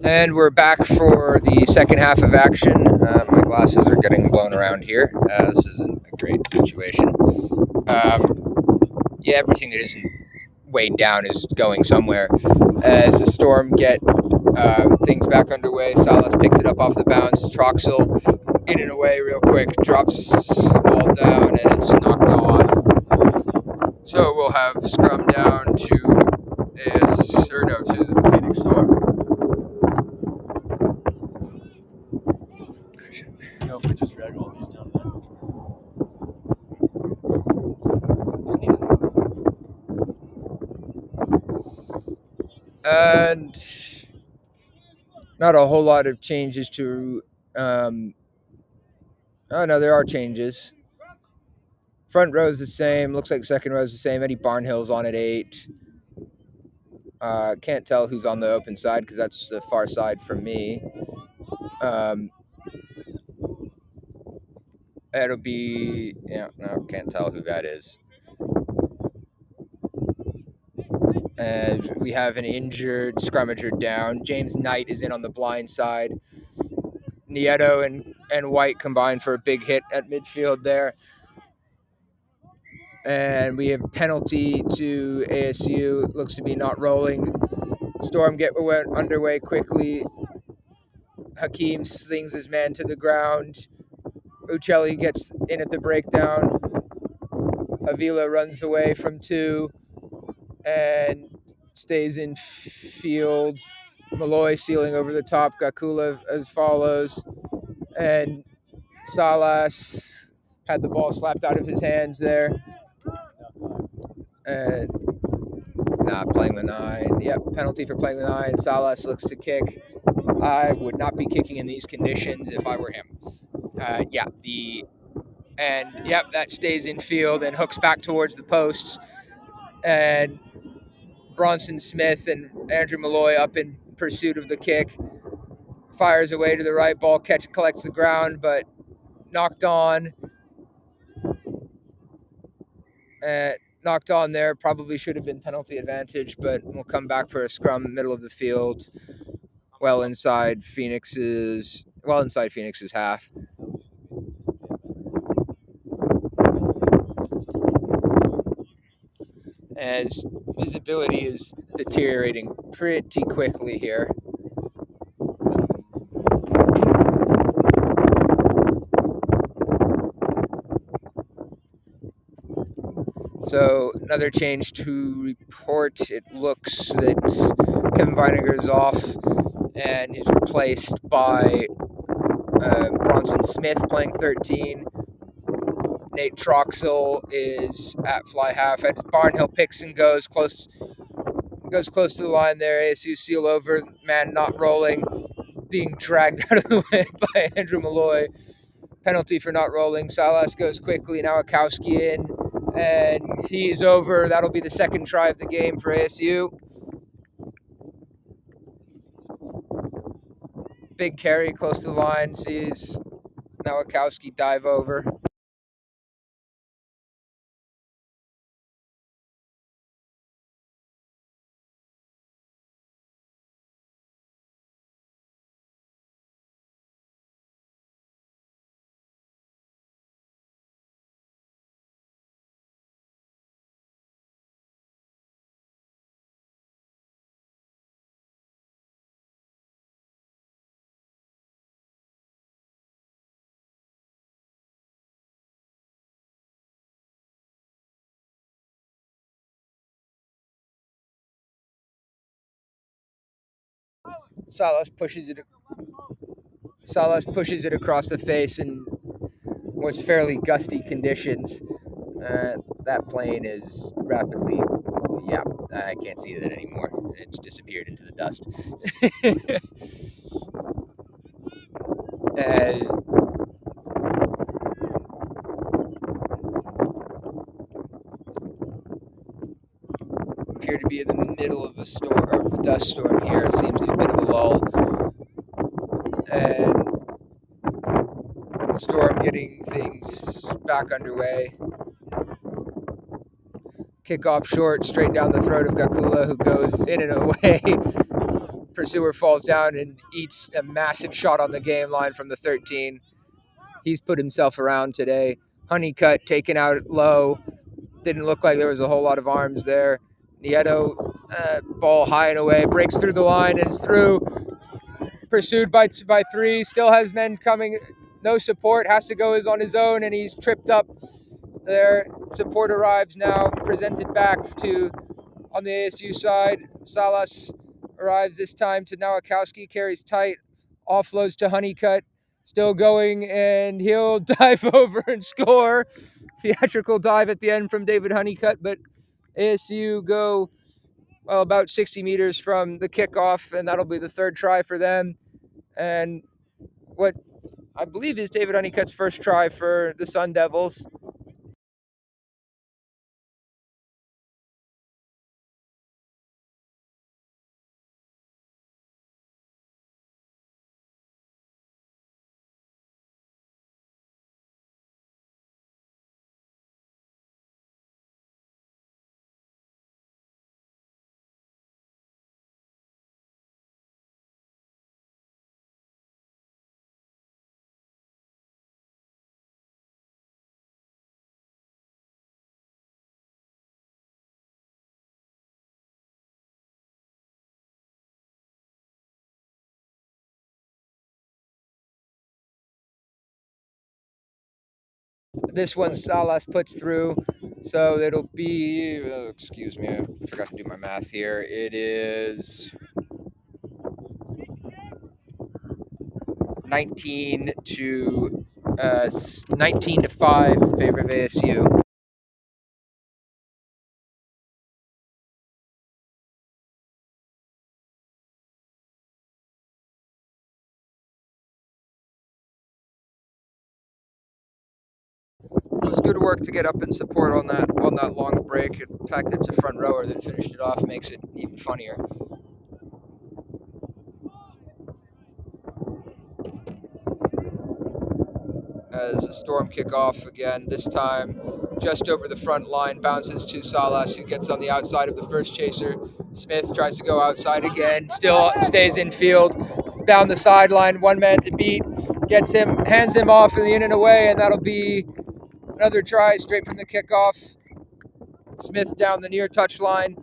And we're back for the second half of action. My glasses are getting blown around here. This isn't a great situation. Yeah, everything that isn't weighed down is going somewhere. As the Storm get things back underway, Salas picks it up off the bounce. Troxel in and away real quick, drops the ball down, and it's knocked on. So we'll have scrum down to the Phoenix Storm. No, if we just drag all these down there. And not a whole lot of changes to. Oh no, there are changes. Front row's the same. Looks like second row's the same. Eddie Barnhill's on at 8. Can't tell who's on the open side because that's the far side from me. It'll be no, can't tell who that is. And we have an injured scrummager down. James Knight is in on the blind side. Nieto and White combined for a big hit at midfield there. And we have penalty to ASU. Looks to be not rolling. Storm get underway quickly. Hakeem slings his man to the ground. Uccelli gets in at the breakdown. Avila runs away from 2 and stays in field. Malloy sealing over the top. Gakula as follows. And Salas had the ball slapped out of his hands there. And not playing the 9. Yep, penalty for playing the 9. Salas looks to kick. I would not be kicking in these conditions if I were him. That stays in field and hooks back towards the posts. And Bronson Smith and Andrew Malloy up in pursuit of the kick. Fires away to the right. Ball collects the ground, but knocked on. Knocked on there. Probably should have been penalty advantage, but we'll come back for a scrum middle of the field. Well inside Phoenix's half. As visibility is deteriorating pretty quickly here. So another change to report. It looks that Kevin Vinegar is off and is replaced by Bronson Smith playing 13. Nate Troxel is at fly half. Ed Barnhill picks and goes close to the line there. ASU seal over, man not rolling, being dragged out of the way by Andrew Malloy. Penalty for not rolling. Salas goes quickly. Now Akowski in, and he's over. That'll be the second try of the game for ASU. Big carry close to the line. Sees now Akowski dive over. Salas pushes it across the face in what's fairly gusty conditions. That plane is rapidly, I can't see it anymore. It's disappeared into the dust. Appear to be in the middle of a storm, or a dust storm here. It seems to be a bit of a lull. And Storm getting things back underway. Kickoff short, straight down the throat of Gakula, who goes in and away. pursuer falls down and eats a massive shot on the game line from the 13. He's put himself around today. Honeycutt taken out low. Didn't look like there was a whole lot of arms there. Nieto, ball high and away, breaks through the line and is through. Pursued by 3, still has men coming. No support, has to go on his own, and he's tripped up there. Support arrives now, presented back to on the ASU side. Salas arrives this time to Nowakowski, carries tight, offloads to Honeycutt, still going, and he'll dive over and score. Theatrical dive at the end from David Honeycutt, but ASU go about 60 meters from the kickoff, and that'll be the third try for them. And what I believe is David Honeycutt's first try for the Sun Devils. This one Salas puts through, so it'll be, excuse me, I forgot to do my math here. It is 19 to 5 in favor of ASU. It was good work to get up and support on that long break. The fact that it's a front rower that finished it off makes it even funnier. As the Storm kick off again, this time just over the front line, bounces to Salas, who gets on the outside of the first chaser. Smith tries to go outside again, still stays in field, down the sideline, one man to beat, hands him off in the in and away, and that'll be another try straight from the kickoff. Smith down the near touch line.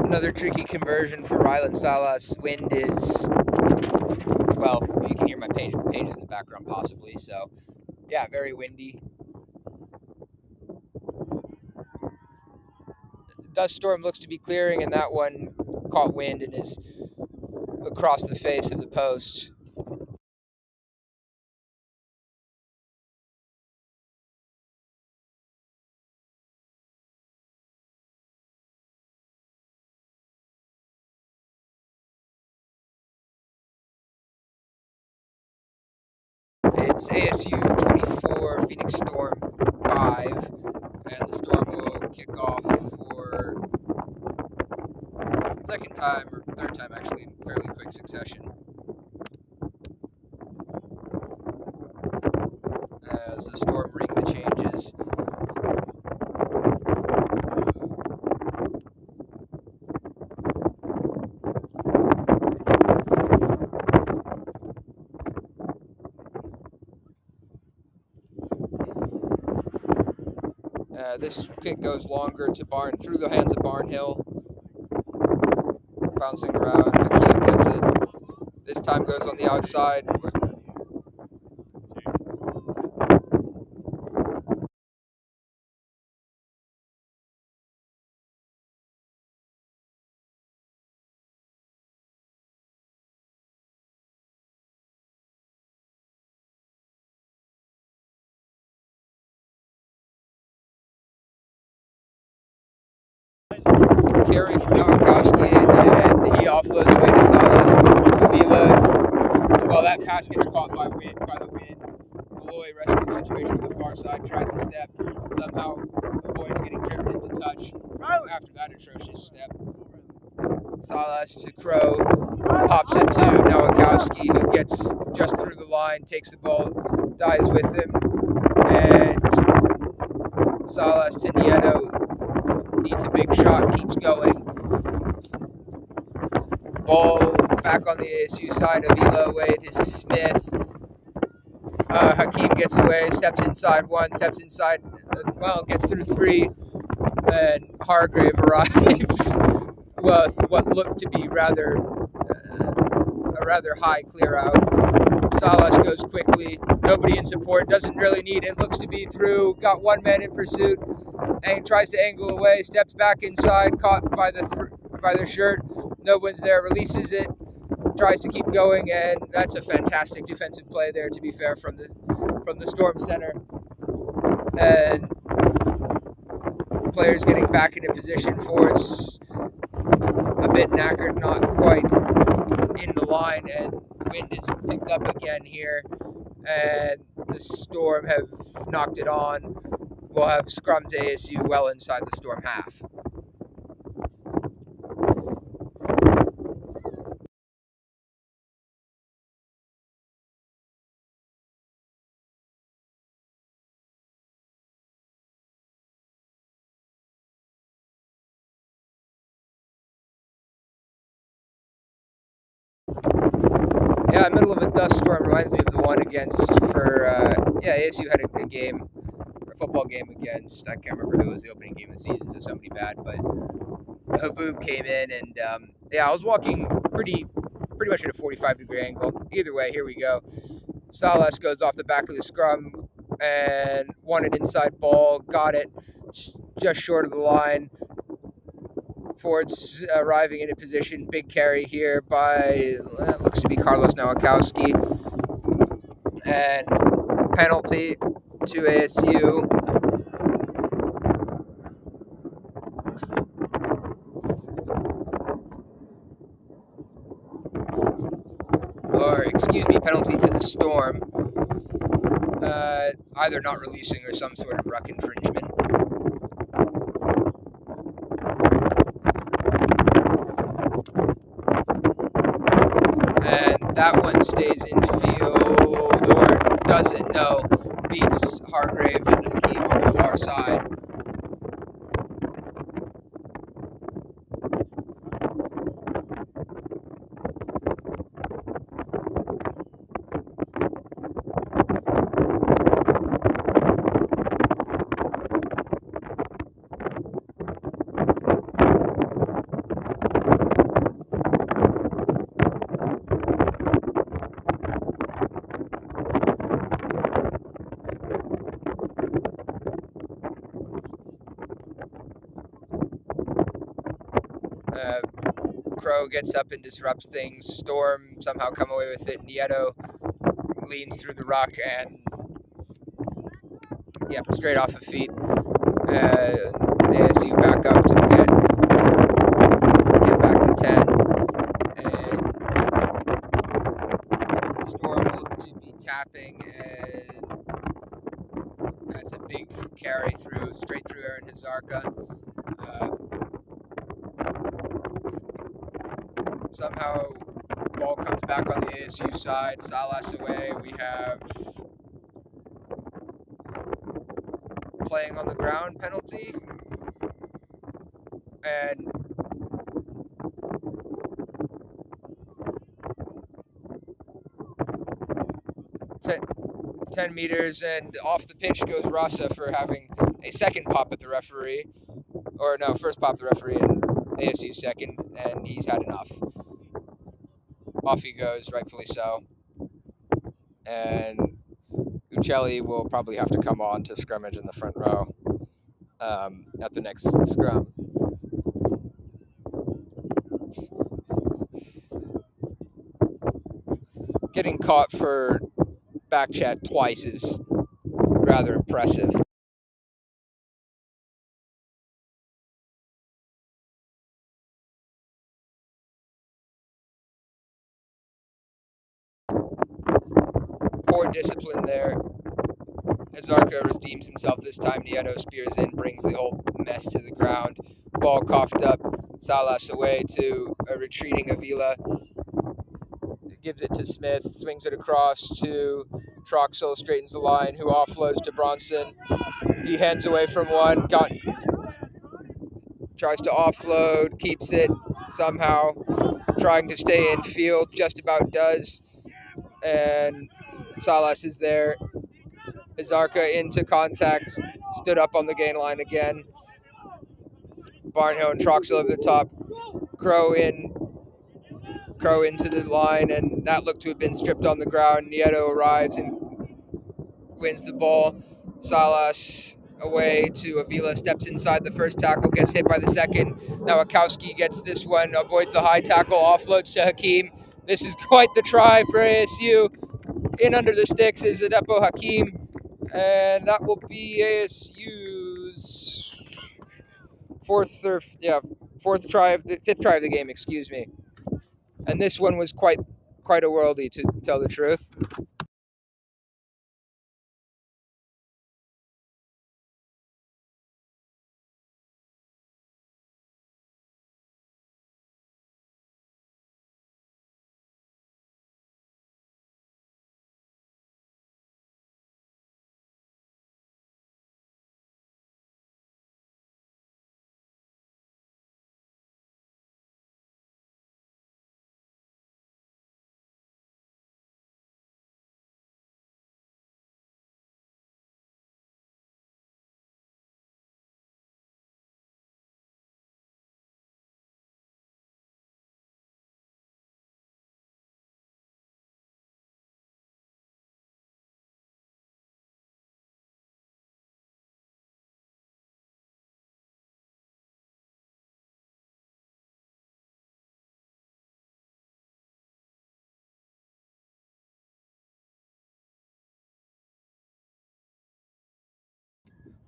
Another tricky conversion for Rylan Salas. Wind is, well, you can hear my pages in the background possibly, so yeah, very windy. Dust storm looks to be clearing, and that one caught wind and is across the face of the post. It's ASU 24, Phoenix Storm 5, and the Storm will kick off for second time, or third time actually, in fairly quick succession. As the Storm ring the changes. This kick goes longer to through the hands of Barnhill. Bouncing around, Hakeem gets it. This time goes on the outside. carry from Nowakowski, and he offloads away to Salas. Avila, well, that pass gets caught by the wind. Malloy rescues the situation on the far side, tries to step, somehow avoids getting driven into touch after that atrocious step. Salas to Crow, pops it to Nowakowski, who gets just through the line, takes the ball, dives with him, and Salas to Nieto, eats a big shot, keeps going. Ball back on the ASU side, Avila away to Smith. Hakeem gets away, steps inside one, steps inside, gets through three, and Hargrave arrives with what looked to be a rather high clear out. Salas goes quickly, nobody in support, doesn't really need it, looks to be through, got one man in pursuit, and tries to angle away, steps back inside, caught by their shirt, no one's there, releases it, tries to keep going, and that's a fantastic defensive play there, to be fair, from the Storm Center. And players getting back into position. Ford's a bit knackered, not quite in the line, and wind is picked up again here, and the Storm have knocked it on. We'll have scrum to ASU well inside the Storm half. Yeah, middle of a dust storm reminds me of the one against ASU had a game, a football game against, I can't remember who was the opening game of the season, so somebody bad, but Haboob came in, and I was walking pretty much at a 45-degree angle. Either way, here we go. Salas goes off the back of the scrum and won an inside ball, got it just short of the line. Ford's arriving in a position, big carry here by, looks to be Carlos Nowakowski, and penalty to ASU. Penalty to the Storm. Either not releasing or some sort of ruck infringement. And that one stays in field, or doesn't, no. Beats Hargrave and Hakeem on the far side. Crow gets up and disrupts things. Storm somehow come away with it. Nieto leans through the ruck and, straight off of feet. ASU back up to get back to 10. And Storm look to be tapping, and that's a big carry straight through Aaron Hazarka. Somehow, ball comes back on the ASU side. Salas away. We have playing on the ground penalty. And 10 meters, and off the pitch goes Rasa for having a second pop at the referee. Or no, first pop at the referee and ASU second, and he's had enough. Off he goes, rightfully so. And Uccelli will probably have to come on to scrimmage in the front row at the next scrum. Getting caught for back chat twice is rather impressive. poor discipline there. Hazarka redeems himself this time. Nieto spears in, brings the whole mess to the ground. Ball coughed up. Salas away to a retreating Avila. Gives it to Smith, swings it across to Troxel, straightens the line, who offloads to Bronson. He hands away from one, tries to offload, keeps it somehow, trying to stay in field, just about does. And Salas is there. Hazarka into contact, stood up on the gain line again. Barnhill and Troxel over the top. Crow into the line, and that looked to have been stripped on the ground. Nieto arrives and wins the ball. Salas away to Avila, steps inside the first tackle, gets hit by the second. Now Akowski gets this one, avoids the high tackle, offloads to Hakeem. This is quite the try for ASU. In under the sticks is Adepo Hakeem, and that will be ASU's fifth try of the game, excuse me. And this one was quite a worldie, to tell the truth.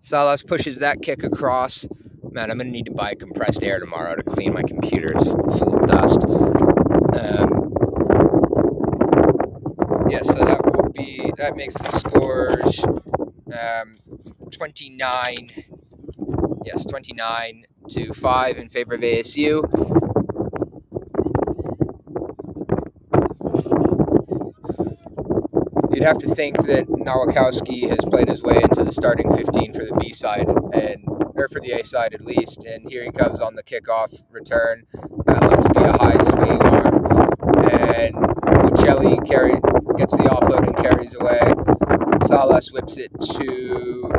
Salas pushes that kick across. Man, I'm going to need to buy compressed air tomorrow to clean my computer. It's full of dust. So that makes the scores 29-5 in favor of ASU. You'd have to think that Nowakowski has played his way into the starting 15 for the B side, or for the A side at least, and here he comes on the kickoff return. That looks to be a high swing arm, and Uccelli gets the offload and carries away. Salas whips it to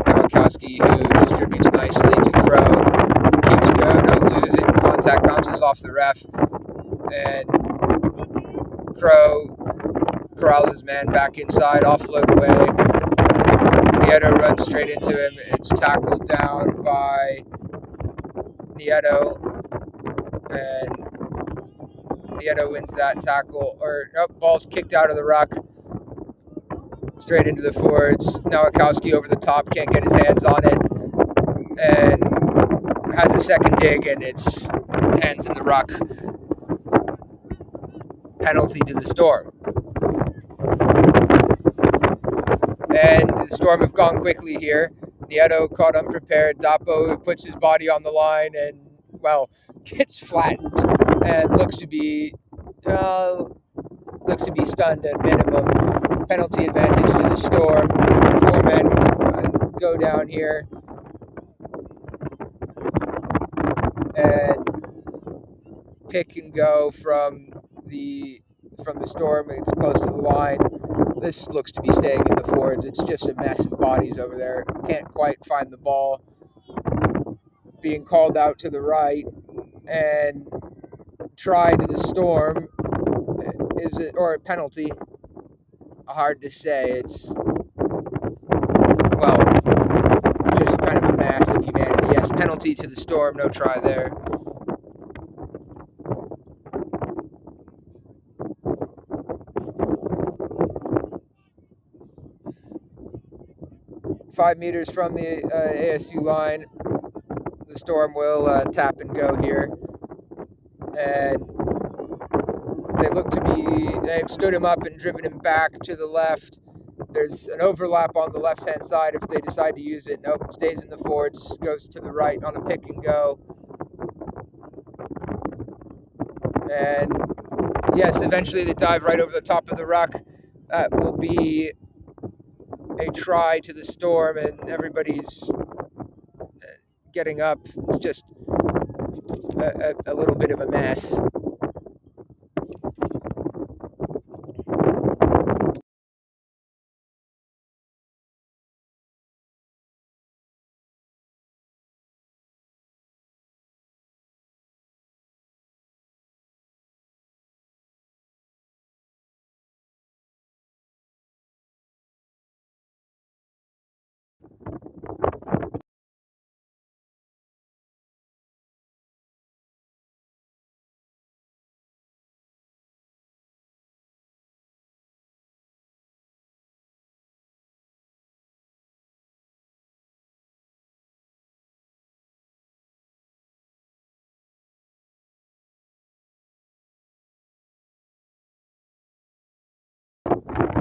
Nowakowski, who distributes nicely to Crow. Keeps going, loses it in contact, bounces off the ref, and Crow corrals his man back inside, offload away. Nieto runs straight into him. It's tackled down by Nieto, and Nieto wins that tackle. Ball's kicked out of the ruck, straight into the forwards. Nowakowski over the top, can't get his hands on it, and has a second dig, and it's hands in the ruck. Penalty to the Storm. And the Storm have gone quickly here. Nieto caught unprepared. Dapo puts his body on the line and, gets flattened and looks to be stunned at minimum. Penalty advantage to the Storm. 4 men go down here. And pick and go from the Storm. It's close to the line. This looks to be staying in the forwards. It's just a mess of bodies over there. Can't quite find the ball. Being called out to the right, and try to the Storm. Is it, or a penalty? Hard to say. It's, just kind of a mass of humanity. Yes, penalty to the Storm. No try there. Five meters from the ASU line, the Storm will tap and go here. And they've stood him up and driven him back to the left. There's an overlap on the left-hand side if they decide to use it. Nope, stays in the forwards, goes to the right on a pick and go. And yes, eventually they dive right over the top of the ruck. That will be a try to the Storm, and everybody's getting up. It's just a little bit of a mess.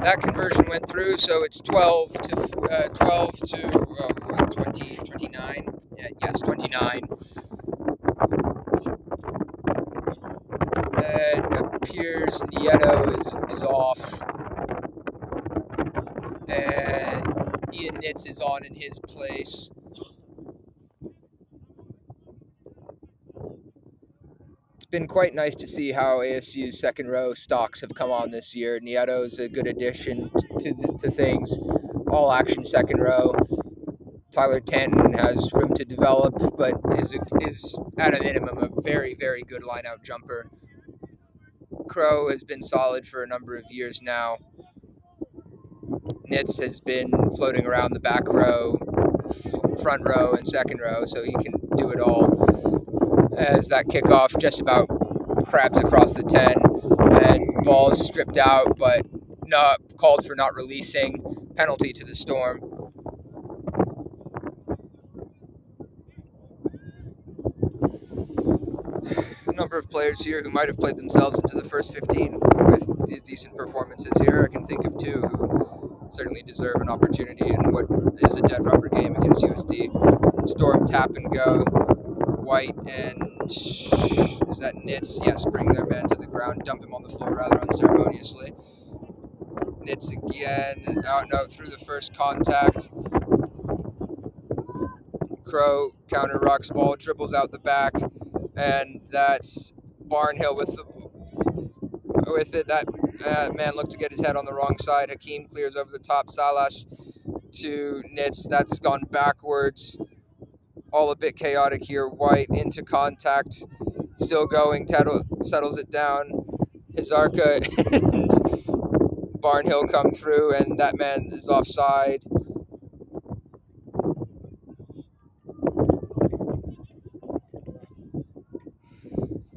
That conversion went through, so it's 12 to 20, 29. Yes, 29. It appears Nieto is off, and Ian Nitz is on in his place. It's been quite nice to see how ASU's second row stocks have come on this year. Nieto's a good addition to things. All action second row. Tyler Tanton has room to develop, but is at a minimum a very, very good line-out jumper. Crow has been solid for a number of years now. Nitz has been floating around the back row, front row, and second row, so he can do it all. As that kickoff just about crabs across the 10, and ball's stripped out, but not called for not releasing. Penalty to the Storm. A number of players here who might have played themselves into the first 15 with decent performances here. I can think of two who certainly deserve an opportunity in what is a dead rubber game against USD. Storm tap and go. White and is that Nitz? Yes, bring their man to the ground, dump him on the floor rather unceremoniously. Nitz again, out and out through the first contact. Crow counter rocks ball, dribbles out the back, and that's Barnhill with it. That man looked to get his head on the wrong side. Hakeem clears over the top. Salas to Nitz. That's gone backwards. All a bit chaotic here. White into contact. Still going. Tettle settles it down. Hizarka and Barnhill come through, and that man is offside.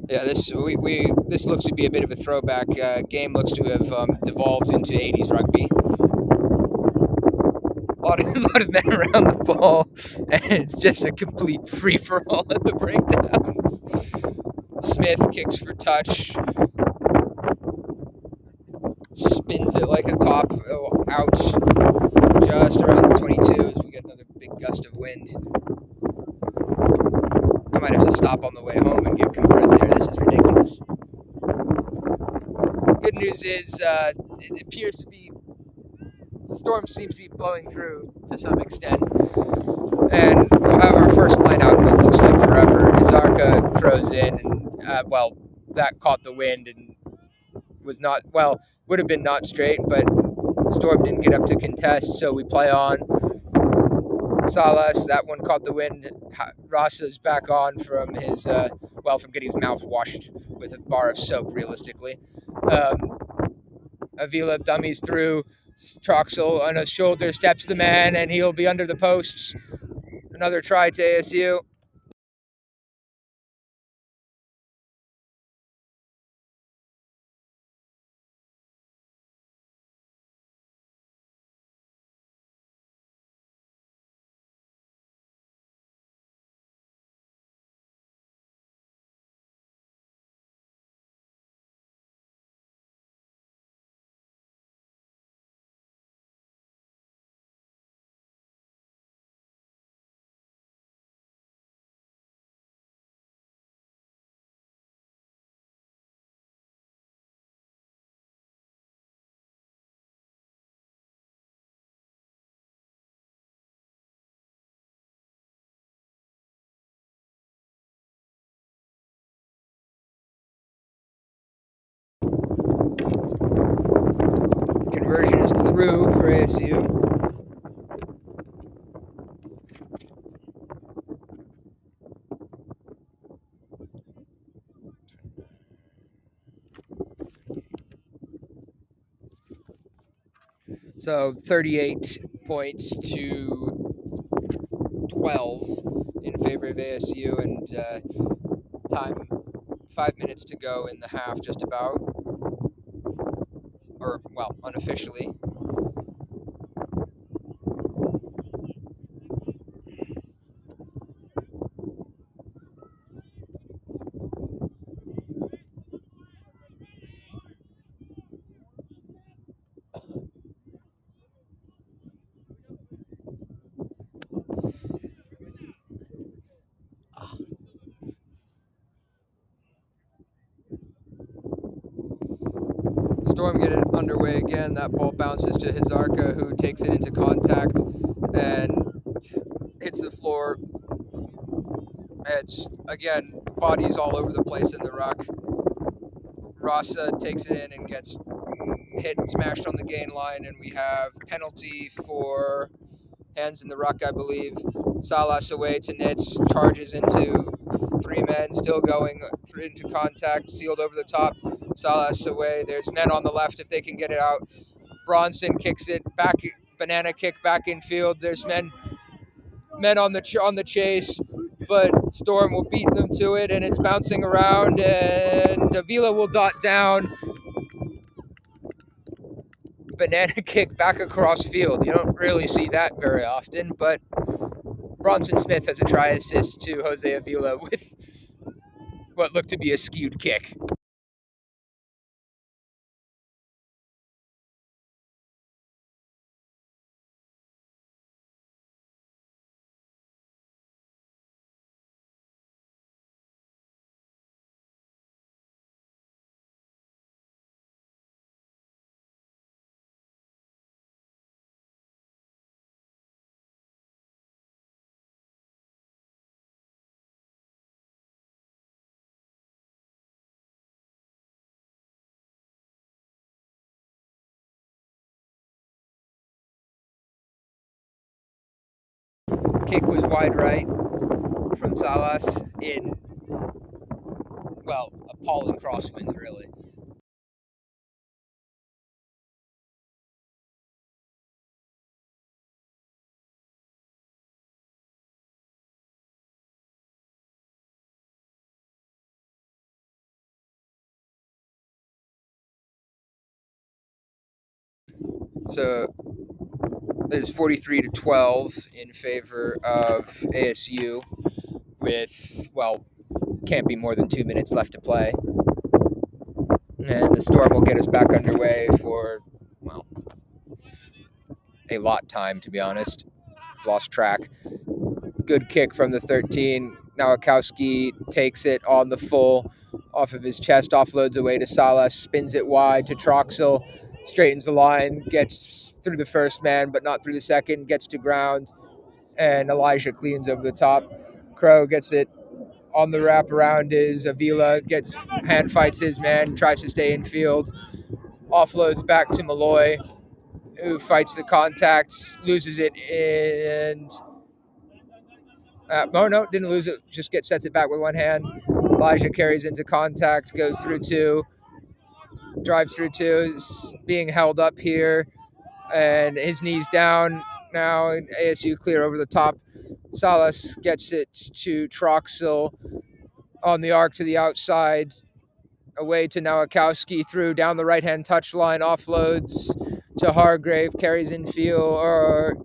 Yeah, this looks to be a bit of a throwback. Game looks to have devolved into 80s rugby. A lot of men around the ball, and it's just a complete free-for-all at the breakdowns. Smith kicks for touch. Spins it like a top. Oh, ouch. Just around the 22 as we get another big gust of wind. I might have to stop on the way home and get compressed air. This is ridiculous. Good news is it appears to be the storm seems to be blowing through to some extent. And we'll have our first line out in what looks like forever. Hizarka throws in, and that caught the wind and was not, would have been not straight, but Storm didn't get up to contest, so we play on. Salas, that one caught the wind. Rasa's back on from from getting his mouth washed with a bar of soap, realistically. Avila dummies through. Troxel on his shoulder steps the man, and he'll be under the posts. Another try to ASU. conversion is through for ASU. So 38 points to 12 in favor of ASU, and time 5 minutes to go in the half, just about, or well, unofficially. Storm get it underway again. That ball bounces to Hizarka, who takes it into contact and hits the floor. It's, again, bodies all over the place in the ruck. Rasa takes it in and gets hit, smashed on the gain line, and we have penalty for hands in the ruck, I believe. Salas away to Nitz, charges into 3 men, still going into contact, sealed over the top. Salas away. There's men on the left if they can get it out. Bronson kicks it back, banana kick back in field. There's men on the chase, but Storm will beat them to it, and it's bouncing around, and Avila will dot down. Banana kick back across field. You don't really see that very often, but Bronson Smith has a try assist to Jose Avila with what looked to be a skewed kick. Kick was wide right from Salas in, well, appalling crosswinds, really. So it's 43-12 in favor of ASU with, well, can't be more than 2 minutes left to play. And the Storm will get us back underway for, well, a lot time, to be honest. I've lost track. Good kick from the 13. Nowakowski takes it on the full off of his chest, offloads away to Salas, spins it wide to Troxel, straightens the line, gets through the first man, but not through the second, gets to ground, and Elijah cleans over the top. Crow gets it on the wraparound is Avila, gets hand fights his man, tries to stay in field, offloads back to Malloy, who fights the contacts, loses it, and no, didn't lose it, just sets it back with one hand. Elijah carries into contact, goes through 2, drives through 2, is being held up here, and his knee's down now, and ASU clear over the top. Salas gets it to Troxel on the arc to the outside, away to Nowakowski, through down the right-hand touch line, offloads to Hargrave, carries in field, or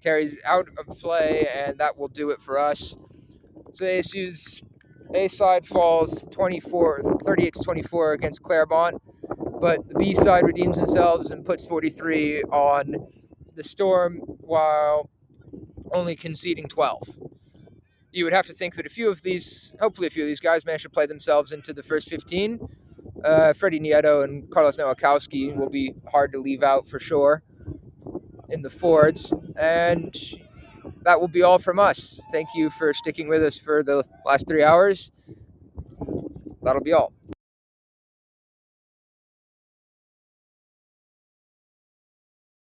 carries out of play, and that will do it for us. So ASU's A side falls 38-24 against Claremont, but the B side redeems themselves and puts 43 on the Storm while only conceding 12. You would have to think that hopefully a few of these guys manage to play themselves into the first 15. Freddie Nieto and Carlos Nowakowski will be hard to leave out for sure in the forwards. And that will be all from us. Thank you for sticking with us for the last 3 hours. That'll be all.